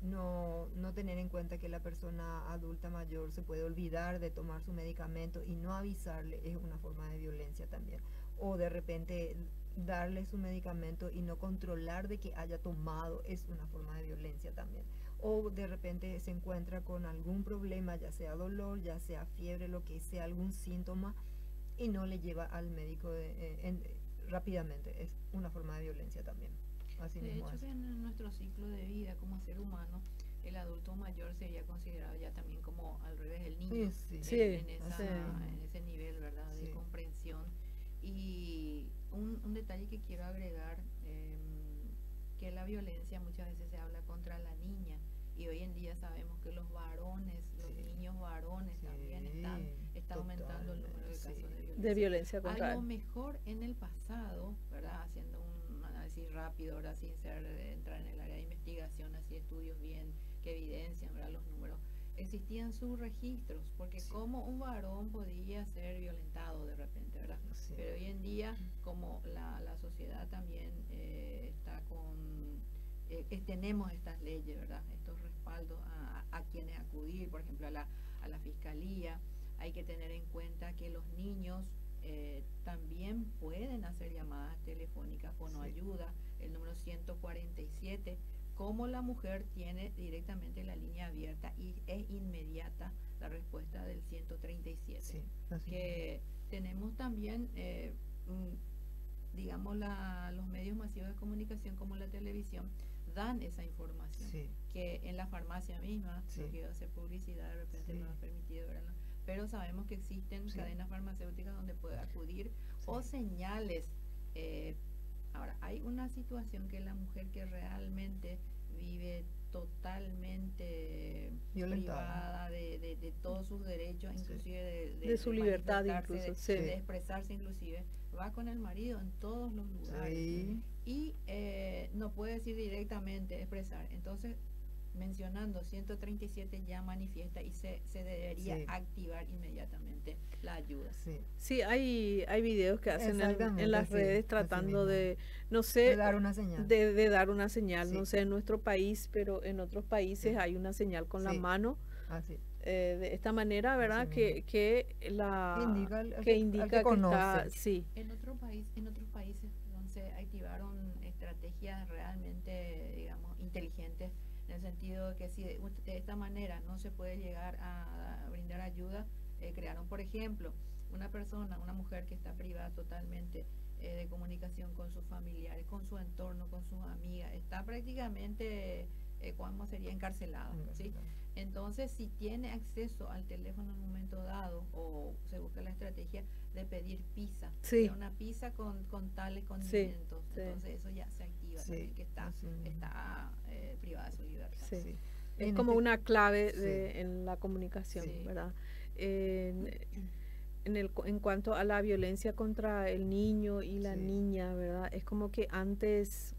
no tener en cuenta que la persona adulta mayor se puede olvidar de tomar su medicamento y no avisarle es una forma de violencia también. O de repente darle su medicamento y no controlar de que haya tomado es una forma de violencia también. O de repente se encuentra con algún problema, ya sea dolor, ya sea fiebre, lo que sea, algún síntoma, y no le lleva al médico rápidamente. Es una forma de violencia también. Así De mismo hecho, es. que en nuestro ciclo de vida como ser humano, el adulto mayor sería considerado ya también como al revés el niño, Sí, Sí, en así mismo. en ese nivel, ¿verdad?, de Sí. comprensión. Y un detalle que quiero agregar, que la violencia muchas veces se habla contra la niña, y hoy en día sabemos que los varones, los Sí. niños varones también está aumentando el número de casos Totalmente, de de violencia. violencia A contra lo él. mejor en el pasado, ¿verdad?, haciendo un análisis rápido, ahora sin entrar en el área de investigación, así estudios bien que evidencian, ¿verdad?, los números, existían sus registros, porque Sí. como un varón podía ser violentado de repente, ¿verdad? Sí. Pero hoy en día, como la sociedad también está tenemos estas leyes, ¿verdad?, estos respaldos a quienes acudir, por ejemplo, a la fiscalía. Hay que tener en cuenta que los niños también pueden hacer llamadas telefónicas fonoayuda, el número 147, como la mujer tiene directamente la línea abierta y es inmediata la respuesta del 137. Sí, así Que tenemos también, digamos, los medios masivos de comunicación como la televisión dan esa información, Sí. que en la farmacia misma, Sí. no quiero hacer publicidad, de repente Sí. no es permitido, ¿verdad?, pero sabemos que existen Sí. cadenas farmacéuticas donde puede acudir, o Sí. señales. Ahora, hay una situación que la mujer que realmente vive totalmente Violentada. privada de todos sus derechos, Sí. inclusive De su libertad manifestarse, incluso, sí. de expresarse inclusive, va con el marido en todos los lugares. Sí. Y no puede decir directamente expresar. Entonces, mencionando 137 ya manifiesta y se debería Sí. activar inmediatamente la ayuda. Sí. Sí, hay videos que hacen en Exactamente, las sí, redes así tratando mismo. de, no sé, De dar una señal. de dar una señal, no Sí. sé, en nuestro país, pero en otros países Sí. hay una señal con la Sí. mano, Así. de esta manera, ¿verdad? Así Que Indica al que que indica que conoce. está, sí, En otros países donde se activaron estrategias realmente, digamos, inteligentes, en el sentido de que si de esta manera no se puede llegar a brindar ayuda, crearon, por ejemplo, una mujer que está privada totalmente de comunicación con sus familiares, con su entorno, con sus amigas, está prácticamente, ¿cómo sería?, encarcelada, ¿sí? Entonces, si tiene acceso al teléfono en un momento dado, o se busca la estrategia de pedir pizza, Sí. una pizza con tales sí, condimentos, sí, entonces eso ya se activa Sí, también, que está así mismo. privada de su libertad. sí. Sí. Es En como este- una clave Sí. en la comunicación, Sí. ¿verdad? En, en cuanto a la violencia contra el niño y la Sí. niña, ¿verdad? Es como que antes,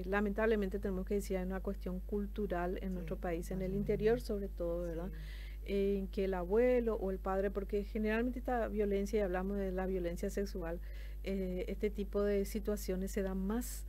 lamentablemente tenemos que decir, hay una cuestión cultural en Sí, nuestro país, en así el mismo. interior sobre todo, ¿verdad? Sí. En que el abuelo o el padre, porque generalmente esta violencia, y hablamos de la violencia sexual, este tipo de situaciones se dan más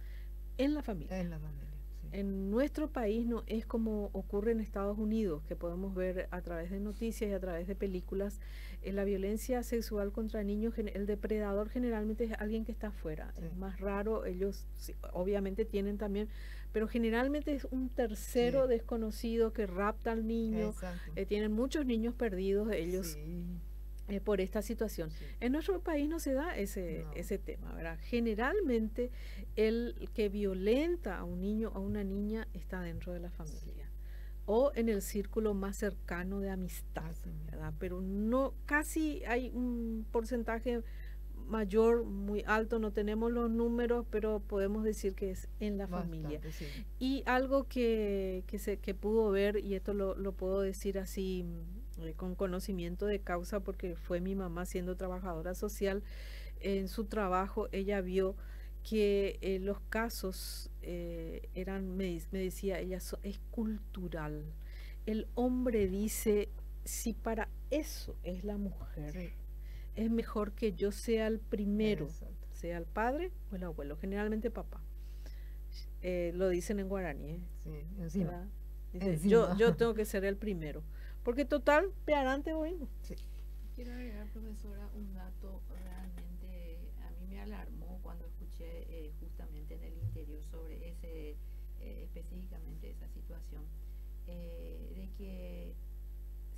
en la familia. En la familia. Sí. En nuestro país no es como ocurre en Estados Unidos, que podemos ver a través de noticias y a través de películas. La violencia sexual contra niños, el depredador generalmente es alguien que está afuera. Sí. Es más raro, ellos sí, obviamente tienen también, pero generalmente es un tercero Sí. desconocido que rapta al niño. Exacto. Tienen muchos niños perdidos ellos. Sí. Por esta situación. Sí. En nuestro país no se da ese No. tema, ¿verdad? Generalmente el que violenta a un niño o a una niña está dentro de la familia o en el círculo más cercano de amistad, Así mismo. ¿verdad? Pero no, casi hay un porcentaje mayor, muy alto, no tenemos los números, pero podemos decir que es en la familia. Bastante, sí. Y algo que pudo ver, y esto lo puedo decir así con conocimiento de causa, porque fue mi mamá siendo trabajadora social, en su trabajo ella vio que los casos eran, me decía ella, es cultural. El hombre dice, si para eso es la mujer, Sí. es mejor que yo sea el primero, Exacto. sea el padre o el abuelo, generalmente papá. Lo dicen en guaraní, Sí. Encima. ¿verdad? Dice, Encima. yo tengo que ser el primero, porque total, pearante oímos. Sí. Quiero agregar, profesora, un dato realmente a mí me alarmó cuando escuché escuché justamente en el interior sobre ese, específicamente esa situación, de que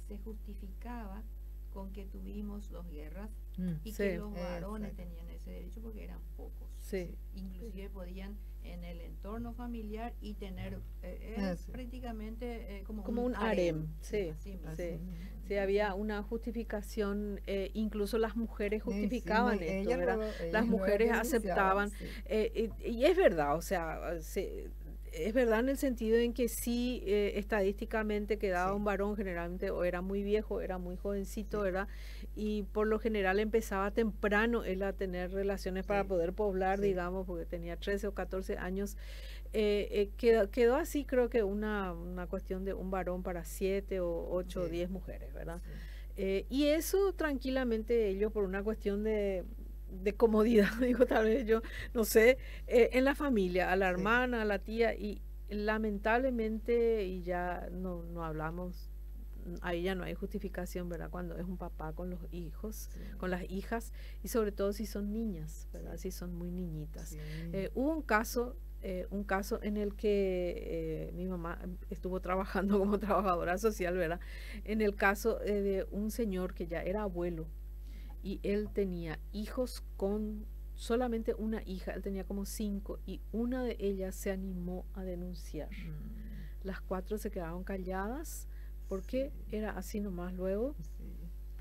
se justificaba con que tuvimos dos guerras y que los varones tenían ese derecho porque eran pocos. Sí. Inclusive podían en el entorno familiar y tener prácticamente como un harem. Sí, así mismo. sí. Sí, había una justificación, incluso las mujeres justificaban esto, ¿verdad? Las mujeres aceptaban, y es verdad, o sea, es verdad en el sentido en que sí, estadísticamente quedaba un varón generalmente o era muy viejo, era muy jovencito, ¿verdad? Y por lo general empezaba temprano él a tener relaciones para poder poblar, digamos, porque tenía 13 o 14 años. Quedó así, creo que una cuestión de un varón para 7 o 8 o 10 mujeres, ¿verdad? Y eso tranquilamente ellos por una cuestión de comodidad, digo, tal vez yo, no sé, en la familia, a la hermana, a la tía, y lamentablemente, y ya no hablamos, ahí ya no hay justificación, ¿verdad? Cuando es un papá con los hijos, con las hijas, y sobre todo si son niñas, ¿verdad? Si son muy niñitas. Hubo un caso en el que mi mamá estuvo trabajando como trabajadora social, ¿verdad? En el caso de un señor que ya era abuelo y él tenía hijos con solamente una hija, él tenía como 5 y una de ellas se animó a denunciar. Las 4 se quedaron calladas porque era así nomás luego.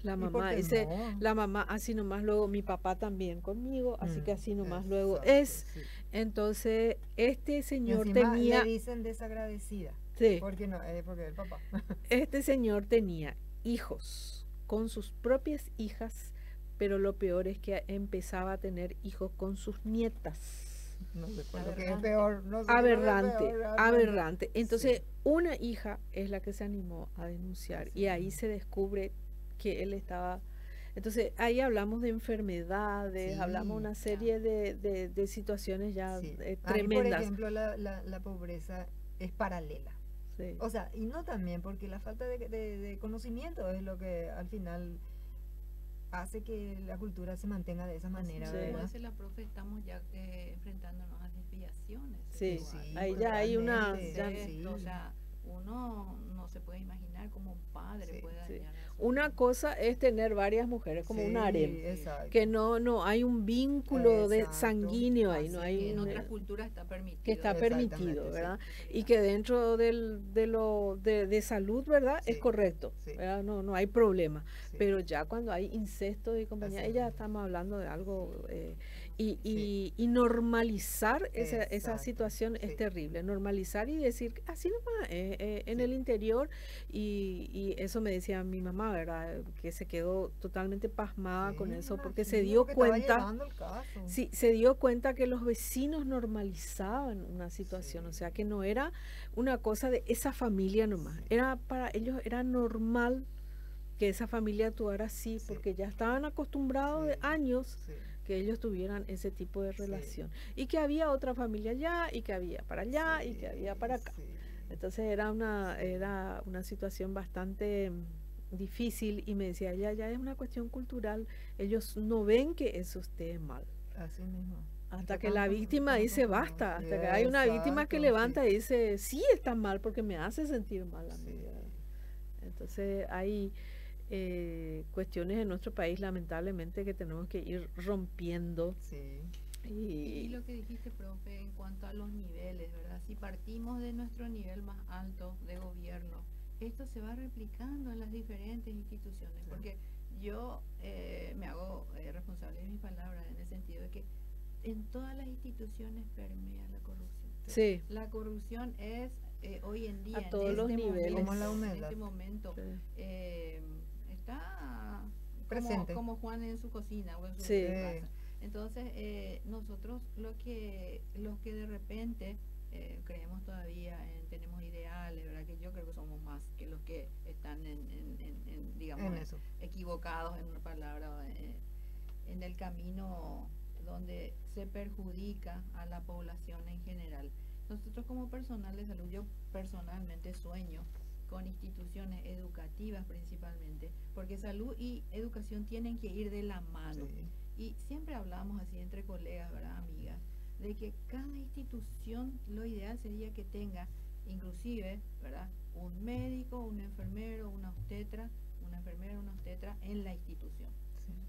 La mamá así nomás luego, mi papá también conmigo, así que así nomás luego es. Entonces, este señor tenía... Le dicen desagradecida. Sí. Porque no, porque el papá. Este señor tenía hijos con sus propias hijas, pero lo peor es que empezaba a tener hijos con sus nietas. No sé lo que es peor. No sé aberrante. Entonces, una hija es la que se animó a denunciar y ahí se descubre que él estaba... Entonces, ahí hablamos de enfermedades, hablamos una serie de situaciones ya tremendas. Por ejemplo, la pobreza es paralela. O sea, y no también, porque la falta de conocimiento es lo que al final hace que la cultura se mantenga de esa manera. Como dice la profe, estamos ya enfrentándonos a desviaciones. Ahí ya hay una... O sea, uno no se puede imaginar cómo un padre puede dañar a su una cosa es tener varias mujeres como un harem, que no hay un vínculo sanguíneo ahí, no hay en otras culturas está permitido, que está permitido, ¿verdad? Y que dentro de salud, ¿verdad? Es correcto, ¿verdad? No hay problema, pero ya cuando hay incesto y compañía, ya estamos hablando de algo y normalizar esa situación es terrible, normalizar y decir así nomás en el interior y eso me decía mi mamá, ¿verdad? Que se quedó totalmente pasmada con eso porque se dio cuenta, se dio cuenta que los vecinos normalizaban una situación, o sea que no era una cosa de esa familia nomás, era para ellos era normal que esa familia actuara así porque ya estaban acostumbrados de años que ellos tuvieran ese tipo de relación y que había otra familia allá y que había para allá y que había para acá. Entonces era una situación bastante difícil y me decía, ya es una cuestión cultural, ellos no ven que eso esté mal. Así mismo. Hasta que la víctima dice basta, hasta que hay una víctima que levanta y dice, sí está mal porque me hace sentir mal a mí. Entonces hay cuestiones en nuestro país lamentablemente que tenemos que ir rompiendo. Y lo que dijiste, profe, en cuanto a los niveles, ¿verdad? Si partimos de nuestro nivel más alto de gobierno, esto se va replicando en las diferentes instituciones, porque yo me hago responsable de mis palabras en el sentido de que en todas las instituciones permea la corrupción. La corrupción es hoy en día, a todos los niveles, como la humedad, en este momento, está presente, como Juan en su cocina o en su casa. Entonces, nosotros los que de repente creemos todavía tenemos ideales, ¿verdad? Que yo creo que somos más que los que están digamos, equivocados en una palabra, en el camino donde se perjudica a la población en general. Nosotros como personal de salud, yo personalmente sueño con instituciones educativas principalmente, porque salud y educación tienen que ir de la mano. Y siempre hablamos así entre colegas, ¿verdad, amigas? de que cada institución, lo ideal sería que tenga inclusive, ¿verdad?, un médico, un enfermero, una enfermera, una obstetra en la institución.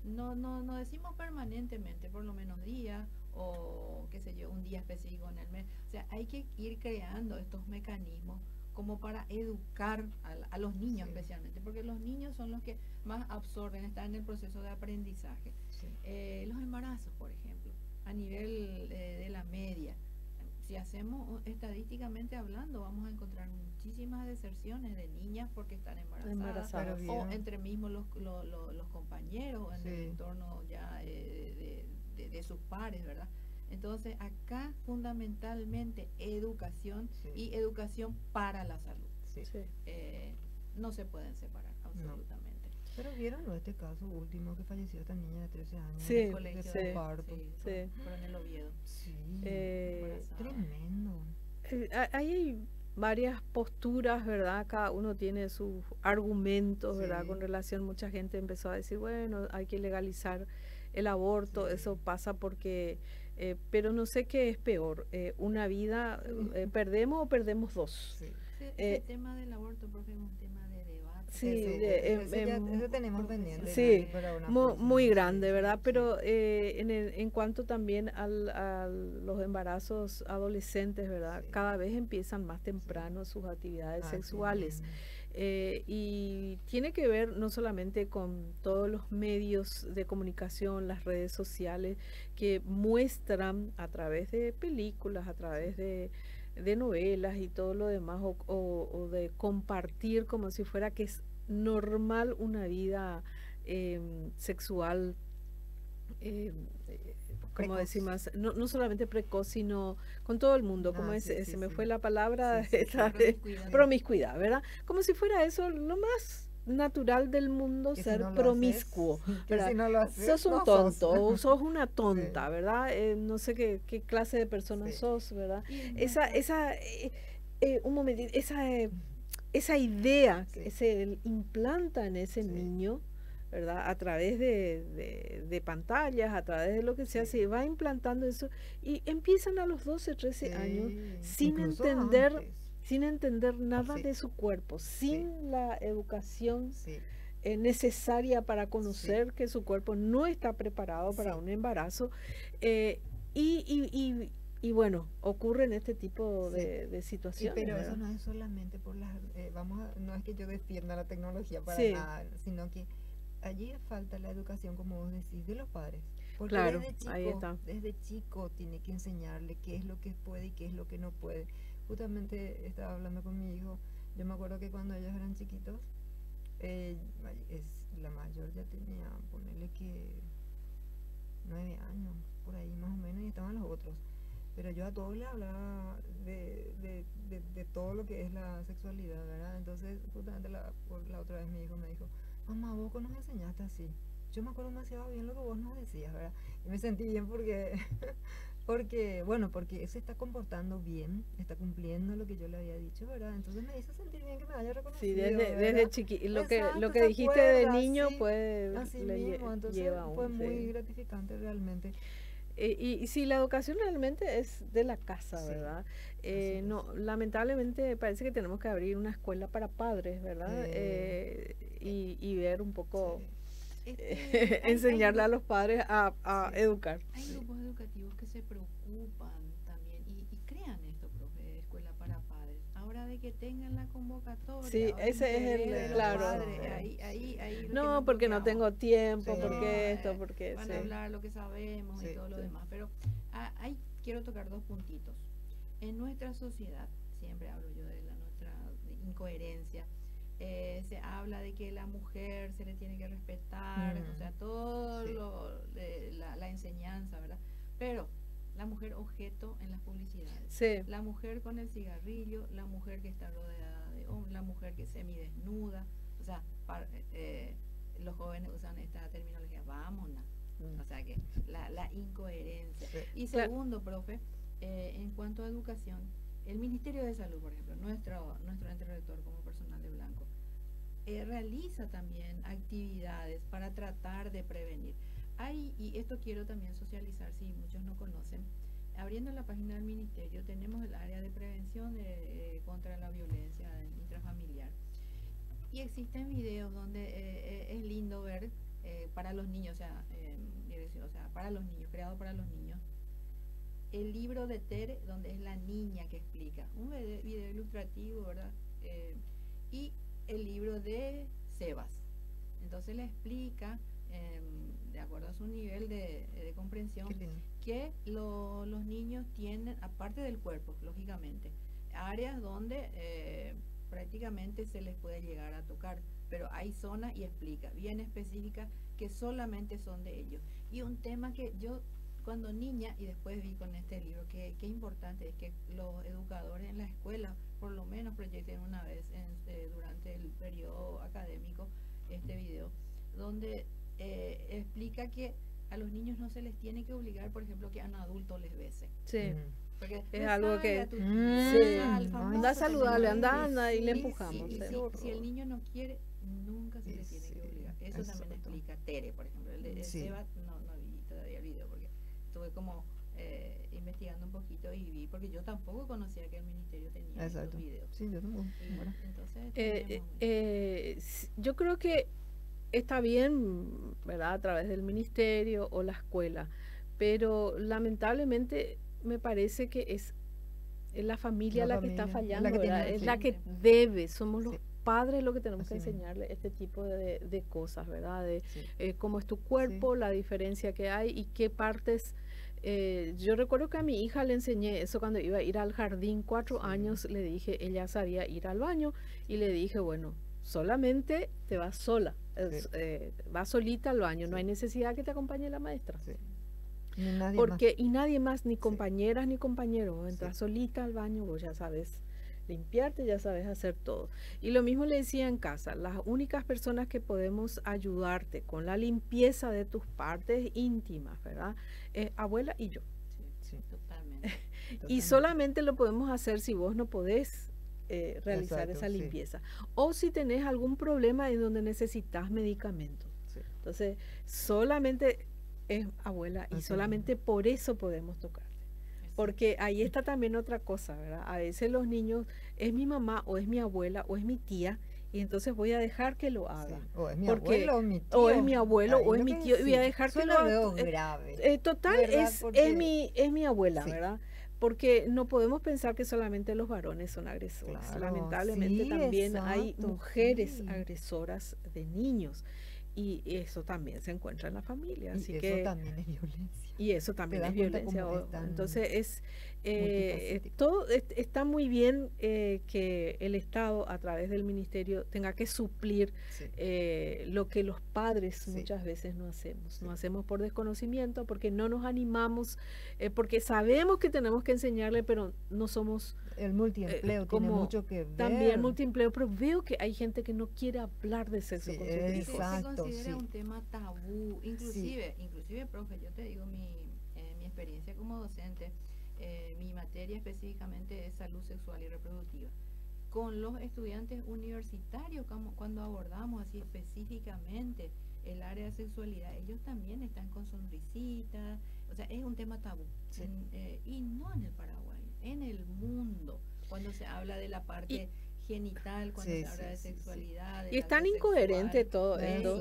No decimos permanentemente, por lo menos días o qué sé yo, un día específico en el mes. O sea, hay que ir creando estos mecanismos como para educar a los niños especialmente, porque los niños son los que más absorben, están en el proceso de aprendizaje. Los embarazos, por ejemplo, a nivel de la media, si hacemos estadísticamente hablando, vamos a encontrar muchísimas deserciones de niñas porque están embarazadas o entre mismos los compañeros o en el entorno ya de sus pares, ¿verdad? Entonces acá fundamentalmente educación y educación para la salud. No se pueden separar absolutamente. Pero vieron este caso último que falleció esta niña de 13 años en el colegio de parto. Por en el Oviedo. Tremendo. Hay varias posturas, ¿verdad? Cada uno tiene sus argumentos, ¿verdad? Con relación, mucha gente empezó a decir, bueno, hay que legalizar el aborto, eso pasa porque, pero no sé qué es peor, una vida, ¿perdemos o perdemos dos? El tema del aborto, profe, es un tema de debate. Eso tenemos pendiente. Sí, muy grande, ¿verdad? Pero en cuanto también a los embarazos adolescentes, ¿verdad? Cada vez empiezan más temprano sus actividades sexuales. Y tiene que ver no solamente con todos los medios de comunicación, las redes sociales, que muestran a través de películas, a través de novelas y todo lo demás, o de compartir como si fuera que es normal una vida sexual, como decimos, no solamente precoz, sino con todo el mundo, como se me fue la palabra, promiscuidad, ¿verdad? Como si fuera eso lo más natural del mundo, que ser promiscuo, ¿verdad? Si no lo haces, sos un tonto, sos una tonta, ¿verdad? No sé qué clase de persona sos, ¿verdad? Un momentito, esa idea que se implanta en ese niño, ¿verdad? A través de pantallas, a través de lo que sea, se va implantando eso y empiezan a los 12, 13 años sin entender nada de su cuerpo, sin la educación necesaria para conocer que su cuerpo no está preparado para un embarazo. Y bueno, ocurren este tipo de situaciones. Pero ¿verdad? Eso no es solamente por las... no es que yo defienda la tecnología para nada, sino que allí falta la educación, como vos decís, de los padres. Porque desde chico tiene que enseñarle qué es lo que puede y qué es lo que no puede. Justamente estaba hablando con mi hijo, yo me acuerdo que cuando ellos eran chiquitos, la mayor ya tenía, ponerle que 9 años, por ahí más o menos, y estaban los otros. Pero yo a todos les hablaba de todo lo que es la sexualidad, ¿verdad? Entonces, justamente la otra vez mi hijo me dijo, mamá, vos nos enseñaste así. Yo me acuerdo demasiado bien lo que vos nos decías, ¿verdad? Y me sentí bien porque se está comportando bien, está cumpliendo lo que yo le había dicho, ¿verdad? Entonces me hizo sentir bien que me haya reconocido. Sí, desde chiquito, lo que dijiste de niño, pues así mismo, entonces fue muy gratificante realmente. Y si la educación realmente es de la casa, ¿verdad? Lamentablemente parece que tenemos que abrir una escuela para padres, ¿verdad? Y ver un poco, enseñarle a los padres a educar. Hay grupos educativos que se preocupan también y crean esto, profe, de escuela para padres. Ahora de que tengan la convocatoria. Sí, ese es el claro. Ahí no, porque no tengo tiempo, porque esto, porque... Van a hablar lo que sabemos y todo lo demás. Pero ahí quiero tocar dos puntitos. En nuestra sociedad, siempre hablo yo de nuestra incoherencia, se habla de que la mujer se le tiene que respetar, o sea, todo la enseñanza, ¿verdad? Pero la mujer objeto en las publicidades, la mujer con el cigarrillo, la mujer que está rodeada de hombres, la mujer que semidesnuda, o sea, los jóvenes usan esta terminología, vámonos, o sea que la incoherencia. Y segundo, profe, en cuanto a educación, el Ministerio de Salud, por ejemplo, nuestro ente rector como personal de blanco, realiza también actividades para tratar de prevenir. Y esto quiero también socializar, si muchos no conocen, abriendo la página del ministerio, tenemos el área de prevención contra la violencia intrafamiliar. Y existen videos donde es lindo ver para los niños, para los niños, creado para los niños. El libro de Tere, donde es la niña que explica, un video ilustrativo, ¿verdad? Y el libro de Sebas. Entonces le explica, de acuerdo a su nivel de comprensión, que los niños tienen, aparte del cuerpo, lógicamente, áreas donde prácticamente se les puede llegar a tocar, pero hay zonas, y explica bien específicas, que solamente son de ellos. Y un tema que yo cuando niña, y después vi con este libro, que importante es que los educadores en la escuela por lo menos proyecten una vez durante el periodo académico este video, donde explica que a los niños no se les tiene que obligar, por ejemplo, que a un adulto les bese. Sí. Porque es algo que anda a saludarle, anda y le empujamos. Si el niño no quiere, nunca se le tiene que obligar. Eso también explica Tere, por ejemplo. El de Seba no vi todavía el video porque estuve como investigando un poquito y vi, porque yo tampoco conocía que el ministerio tenía estos videos. Sí, yo tampoco. Entonces, yo creo que está bien, ¿verdad?, a través del ministerio o la escuela, pero lamentablemente me parece que es la familia la que está fallando, es la que debe, somos los padres los que tenemos que enseñarle este tipo de cosas, ¿verdad? De cómo es tu cuerpo, la diferencia que hay y qué partes. Yo recuerdo que a mi hija le enseñé eso cuando iba a ir al jardín, 4 años, le dije, ella sabía ir al baño y le dije, bueno, solamente te vas sola, vas solita al baño, no hay necesidad que te acompañe la maestra. Y nadie más, ni compañeras ni compañeros, entras solita al baño, vos ya sabes limpiarte, ya sabes hacer todo. Y lo mismo le decía en casa, las únicas personas que podemos ayudarte con la limpieza de tus partes íntimas, ¿verdad? Abuela y yo. Sí, totalmente. Y solamente lo podemos hacer si vos no podés realizar esa limpieza. O si tenés algún problema en donde necesitas medicamentos. Entonces, solamente es abuela y solamente por eso podemos tocar. Porque ahí está también otra cosa, ¿verdad? A veces los niños, es mi mamá o es mi abuela o es mi tía, y entonces voy a dejar que lo haga. O es mi abuelo o mi tío. O es mi abuelo o es mi tío, y voy a dejar que lo haga. Grave. Total, es mi abuela, ¿verdad? Porque no podemos pensar que solamente los varones son agresores. Claro, lamentablemente también hay mujeres agresoras de niños. Y eso también se encuentra en la familia. Así eso también es violencia. Y eso también es violencia. Entonces, todo está muy bien que el Estado, a través del ministerio, tenga que suplir lo que los padres muchas veces no hacemos. No hacemos por desconocimiento, porque no nos animamos, porque sabemos que tenemos que enseñarle, pero no somos... El multiempleo tiene mucho que ver. También el multiempleo, pero veo que hay gente que no quiere hablar de sexo con sus hijos. Se considera un tema tabú, inclusive, profe, yo te digo mi experiencia como docente, mi materia específicamente es salud sexual y reproductiva. Con los estudiantes universitarios, cuando abordamos así específicamente el área de sexualidad, ellos también están con sonrisitas, o sea, es un tema tabú. Y no en el Paraguay, en el mundo, cuando se habla de la parte genital, cuando se habla de sexualidad. Y es tan incoherente todo esto,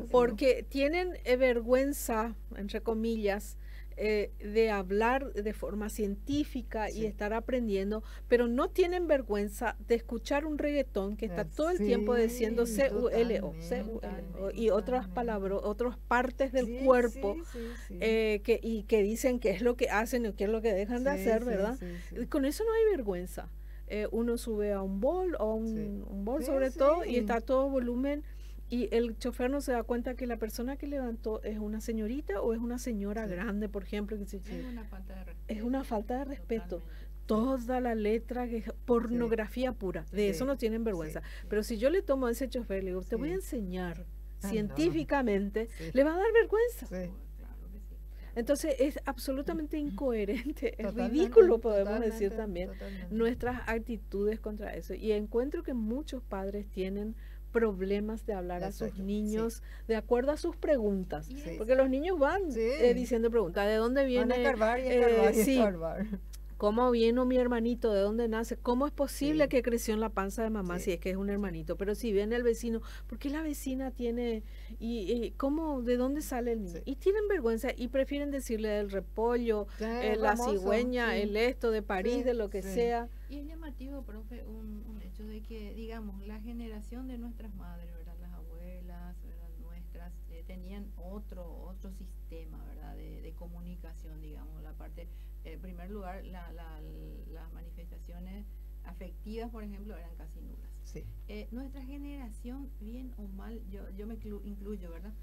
porque tienen vergüenza, entre comillas, de hablar de forma científica y estar aprendiendo, pero no tienen vergüenza de escuchar un reggaetón que está todo el tiempo diciendo C-U-L-O y otras palabras, otras partes del cuerpo que dicen qué es lo que hacen o qué es lo que dejan de hacer, ¿verdad? Con eso no hay vergüenza. Uno sube a un bol o un bol sobre todo y está todo volumen. Y el chofer no se da cuenta que la persona que levantó es una señorita o es una señora grande, por ejemplo. Es una falta de respeto. Es una falta de respeto. Toda la letra, que es pornografía pura. De eso no tienen vergüenza. Pero si yo le tomo a ese chofer y le digo, te voy a enseñar científicamente, le va a dar vergüenza. Entonces es absolutamente incoherente, es ridículo, podemos decir también, nuestras actitudes contra eso. Y encuentro que muchos padres tienen problemas de hablar a sus Exacto, niños de acuerdo a sus preguntas. Y Sí. Porque los niños van Sí. diciendo preguntas, ¿de dónde Van a viene? escarbar y escarbar y Sí, escarbar. ¿cómo vino mi hermanito? ¿De dónde nace? ¿Cómo es posible Sí. que creció en la panza de mamá Sí. si es que es un hermanito? Pero si viene el vecino, ¿por qué la vecina tiene? ¿Y cómo? ¿De dónde sale el niño? Sí. Y tienen vergüenza y prefieren decirle el repollo, Sí, la famoso, cigüeña, sí. el esto de París, Sí, de lo que sí. sea. Y es llamativo, profe, un hecho de que, digamos, la generación de nuestras madres, ¿verdad? Las abuelas, ¿verdad? Nuestras, tenían otro sistema, ¿verdad? De comunicación, digamos, la parte, en primer lugar, las manifestaciones afectivas, por ejemplo, eran casi nulas. Sí. Nuestra generación, bien o mal, yo me incluyo, ¿verdad?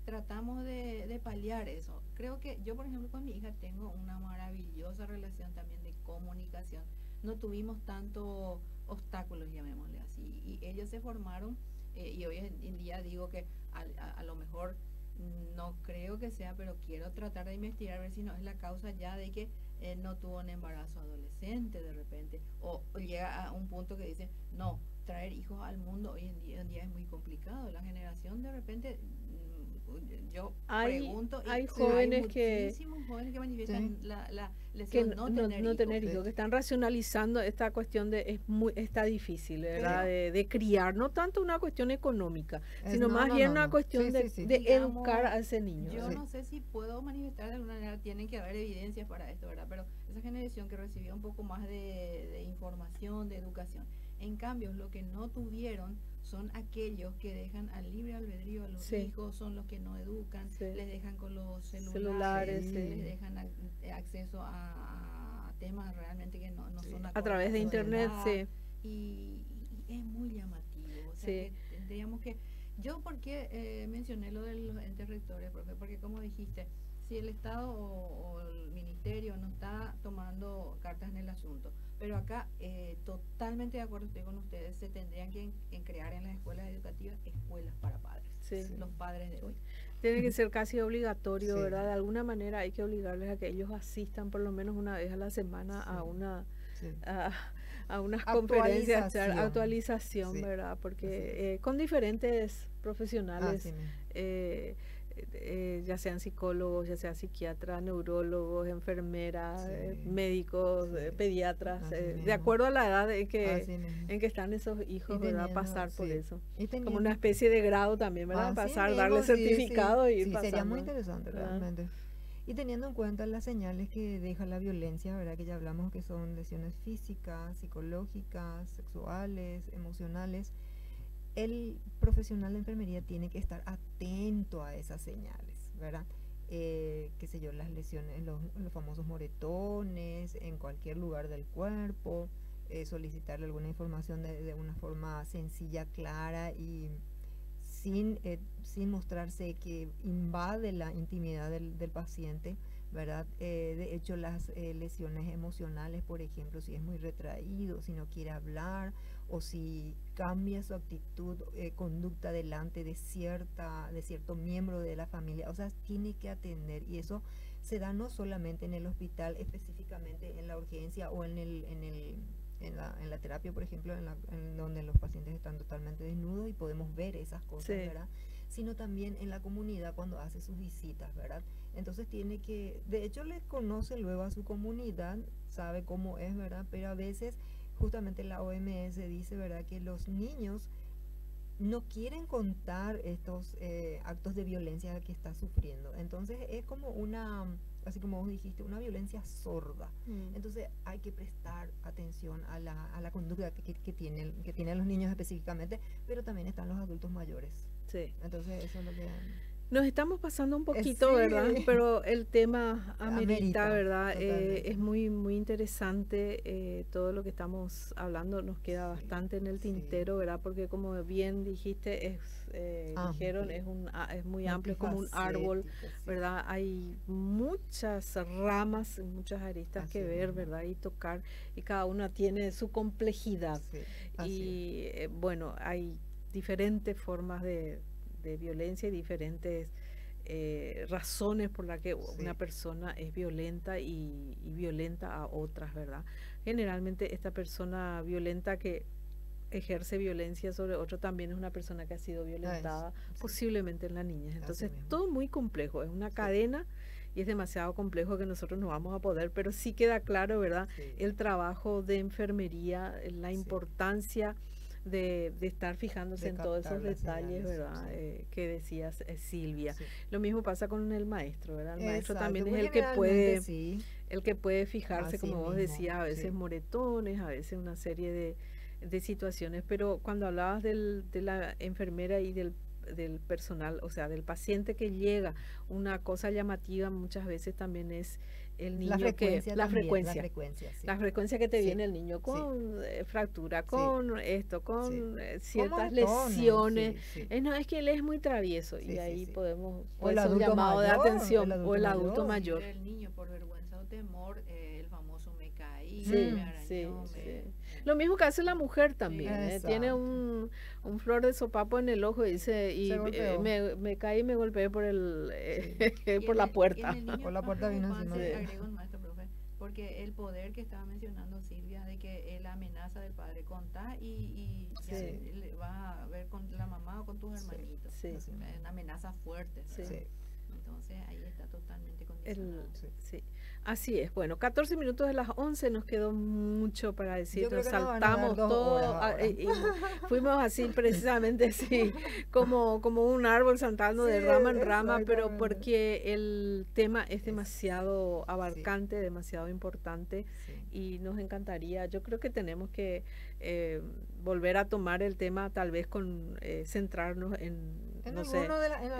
Tratamos de paliar eso. Creo que yo, por ejemplo, con mi hija tengo una maravillosa relación también de comunicación. No tuvimos tantos obstáculos, llamémosle así. Y ellos se formaron, y hoy en día digo que a lo mejor no creo que sea, pero quiero tratar de investigar a ver si no es la causa ya de que no tuvo un embarazo adolescente de repente, o llega a un punto que dice, no, traer hijos al mundo hoy en día es muy complicado. La generación de repente, yo pregunto, y hay jóvenes muchísimos jóvenes que manifiestan Sí. la que lesión no tener hijos. hijos, que están racionalizando esta cuestión de está difícil, ¿verdad? Pero- De criar, no tanto una cuestión económica, sino no, más no, bien no, una no. cuestión Sí, de, sí, sí. de Digamos, educar a ese niño. Yo ¿verdad? no sé si puedo manifestar de alguna manera, tienen que haber evidencias para esto, ¿verdad? Pero esa generación que recibió un poco más de información, de educación. En cambio, lo que no tuvieron son aquellos que dejan al libre albedrío a los Sí. hijos, son los que no educan, Sí. les dejan con los Celulares, Sí. les dejan acceso a temas realmente que no Sí. son A través de acordes su internet, edad, sí. y es muy llamativo. O sea, Sí. que tendríamos que... Yo, ¿por qué mencioné lo de los entes rectores, profe? Porque como dijiste, si el Estado o el Ministerio no está tomando cartas en el asunto, pero acá totalmente de acuerdo estoy con ustedes, se tendrían que crear en las escuelas educativas escuelas para padres, Sí. los padres de hoy. Tiene que ser casi obligatorio, Sí. ¿verdad? De alguna manera hay que obligarles a que ellos asistan por lo menos una vez a la semana a Sí. una Sí. a unas conferencias, Actualización. actualización, Sí. ¿verdad? Así Porque con diferentes profesionales, Así mismo. ya sean psicólogos, ya sean psiquiatras, neurólogos, enfermeras, Sí. médicos, Sí. pediatras, Así de mismo. acuerdo a la edad Así mismo. en que están esos hijos, Y ¿verdad? teniendo- Pasar por sí. eso. Y Como teniendo- una especie de grado también, ¿verdad? Así Pasar, mismo, darle sí, certificado sí. y ir Sí, pasando. sería muy interesante ¿verdad? realmente. Y teniendo en cuenta las señales que deja la violencia, ¿verdad? Que ya hablamos que son lesiones físicas, psicológicas, sexuales, emocionales, el profesional de enfermería tiene que estar atento a esas señales, ¿verdad? Qué sé yo, las lesiones, los famosos moretones en cualquier lugar del cuerpo, solicitarle alguna información de una forma sencilla, clara y sin mostrarse que invade la intimidad del paciente, ¿verdad? De hecho, las lesiones emocionales, por ejemplo, si es muy retraído, si no quiere hablar o si cambia su actitud, conducta delante de cierto miembro de la familia, o sea, tiene que atender, y eso se da no solamente en el hospital, específicamente en la urgencia o en la terapia, por ejemplo, en donde los pacientes están totalmente desnudos y podemos ver esas cosas, Sí. ¿verdad? Sino también en la comunidad cuando hace sus visitas, ¿verdad? Entonces tiene que, de hecho le conoce luego a su comunidad, sabe cómo es, ¿verdad? Pero a veces, justamente la OMS dice, ¿verdad? Que los niños no quieren contar estos actos de violencia que está sufriendo. Entonces es como así como vos dijiste, una violencia sorda. Entonces hay que prestar atención a la conducta que tienen los niños específicamente, pero también están los adultos mayores. Sí. Entonces eso es lo que... Nos estamos pasando un poquito, sí. ¿verdad? Pero el tema amerita, Amerita, ¿verdad? totalmente. Es muy, muy interesante todo lo que estamos hablando. Nos queda Sí, bastante en el sí. tintero, ¿verdad? Porque como bien dijiste, dijeron, es muy amplio, es como un árbol, Multifacético, sí. ¿verdad? Hay muchas ramas, muchas aristas que Así ver, mismo. ¿verdad? Y tocar, y cada una tiene su complejidad. Sí, así Y bueno, hay diferentes formas de violencia y diferentes razones por las que una Sí. persona es violenta y violenta a otras, ¿verdad? Generalmente esta persona violenta que ejerce violencia sobre otro también es una persona que ha sido violentada, sí. posiblemente en la niñez. Entonces, mismo. todo muy complejo, es una Sí. cadena y es demasiado complejo que nosotros no vamos a poder, pero sí queda claro, ¿verdad? Sí. El trabajo de enfermería, la Sí. importancia de estar fijándose De en todos esos captar las detalles, señales, ¿verdad? sí. Que decías, Silvia. Sí. Lo mismo pasa con el maestro, ¿verdad? El maestro Exacto, también es pues el que generalmente sí. el que puede fijarse, Así como vos mismo, decías, a veces sí. moretones, a veces una serie de situaciones, pero cuando hablabas de la enfermera y del personal, o sea, del paciente que llega, una cosa llamativa muchas veces también es el niño La frecuencia la también, frecuencia. la frecuencia, sí. La frecuencia que te Sí, viene el niño sí. con fractura, Sí. con esto, con Sí. ciertas moretones, lesiones. sí, sí. No, es que él es muy travieso Sí, y sí, ahí sí. podemos, O puede el ser un adulto llamado de mayor, atención, el o el adulto adulto mayor. El niño por vergüenza o temor, el famoso me caí, Sí, me arañó, sí. me... Lo mismo que hace la mujer también, tiene Exacto. un flor de sopapo en el ojo y dice, y Se golpeó. me caí y me golpeé por Y por en la el- y en puerta. el niño Por la es más puerta vino preocupante, encima. agrego un maestro, profe, porque el poder que estaba mencionando Silvia, de que la amenaza del padre contá y ya Sí. le va a ver con la mamá o con tus hermanitos. Sí. Es una amenaza fuerte, Sí. ¿verdad? Sí. Entonces ahí está totalmente condicionado. Sí, así es. Bueno, 14 minutos de las 11 nos quedó mucho para decir. Yo creo Nos que nos van a dar saltamos 2 todo horas ahora. y fuimos así precisamente así, como un árbol saltando de Sí, rama en rama, pero exactamente. porque el tema es demasiado Sí. abarcante, demasiado importante Sí. y nos encantaría. Yo creo que tenemos que volver a tomar el tema, tal vez con centrarnos no sé,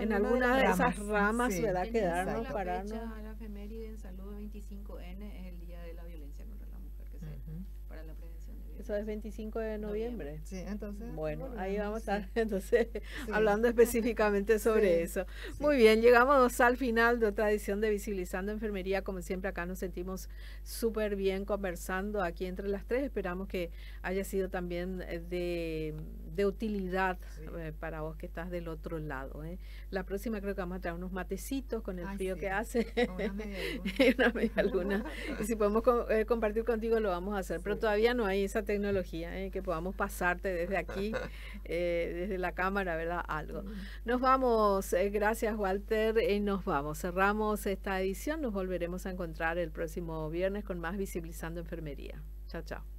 en alguna de esas ramas, sí. ¿verdad? Teniendo Quedarnos, la pararnos. fecha, la efeméride en salud 25N es el día de la violencia contra la mujer, que se, Ujú. para la prevención de violencia. Eso es 25 de noviembre. Sí, entonces. Bueno, ahí volvemos, vamos a sí. estar entonces Sí. hablando específicamente sobre Sí, eso. sí. Muy bien, llegamos al final de otra edición de Visibilizando Enfermería. Como siempre, acá nos sentimos súper bien conversando aquí entre las tres. Esperamos que haya sido también de utilidad Sí. para vos que estás del otro lado. La próxima creo que vamos a traer unos matecitos con el Ay, frío sí. que hace. O una media luna. Una media luna. Y si podemos compartir contigo, lo vamos a hacer. Pero Sí. todavía no hay esa tecnología, que podamos pasarte desde aquí, desde la cámara, ¿verdad? Algo. Nos vamos. Gracias, Walter. Nos vamos. Cerramos esta edición. Nos volveremos a encontrar el próximo viernes con más Visibilizando Enfermería. Chao, chao.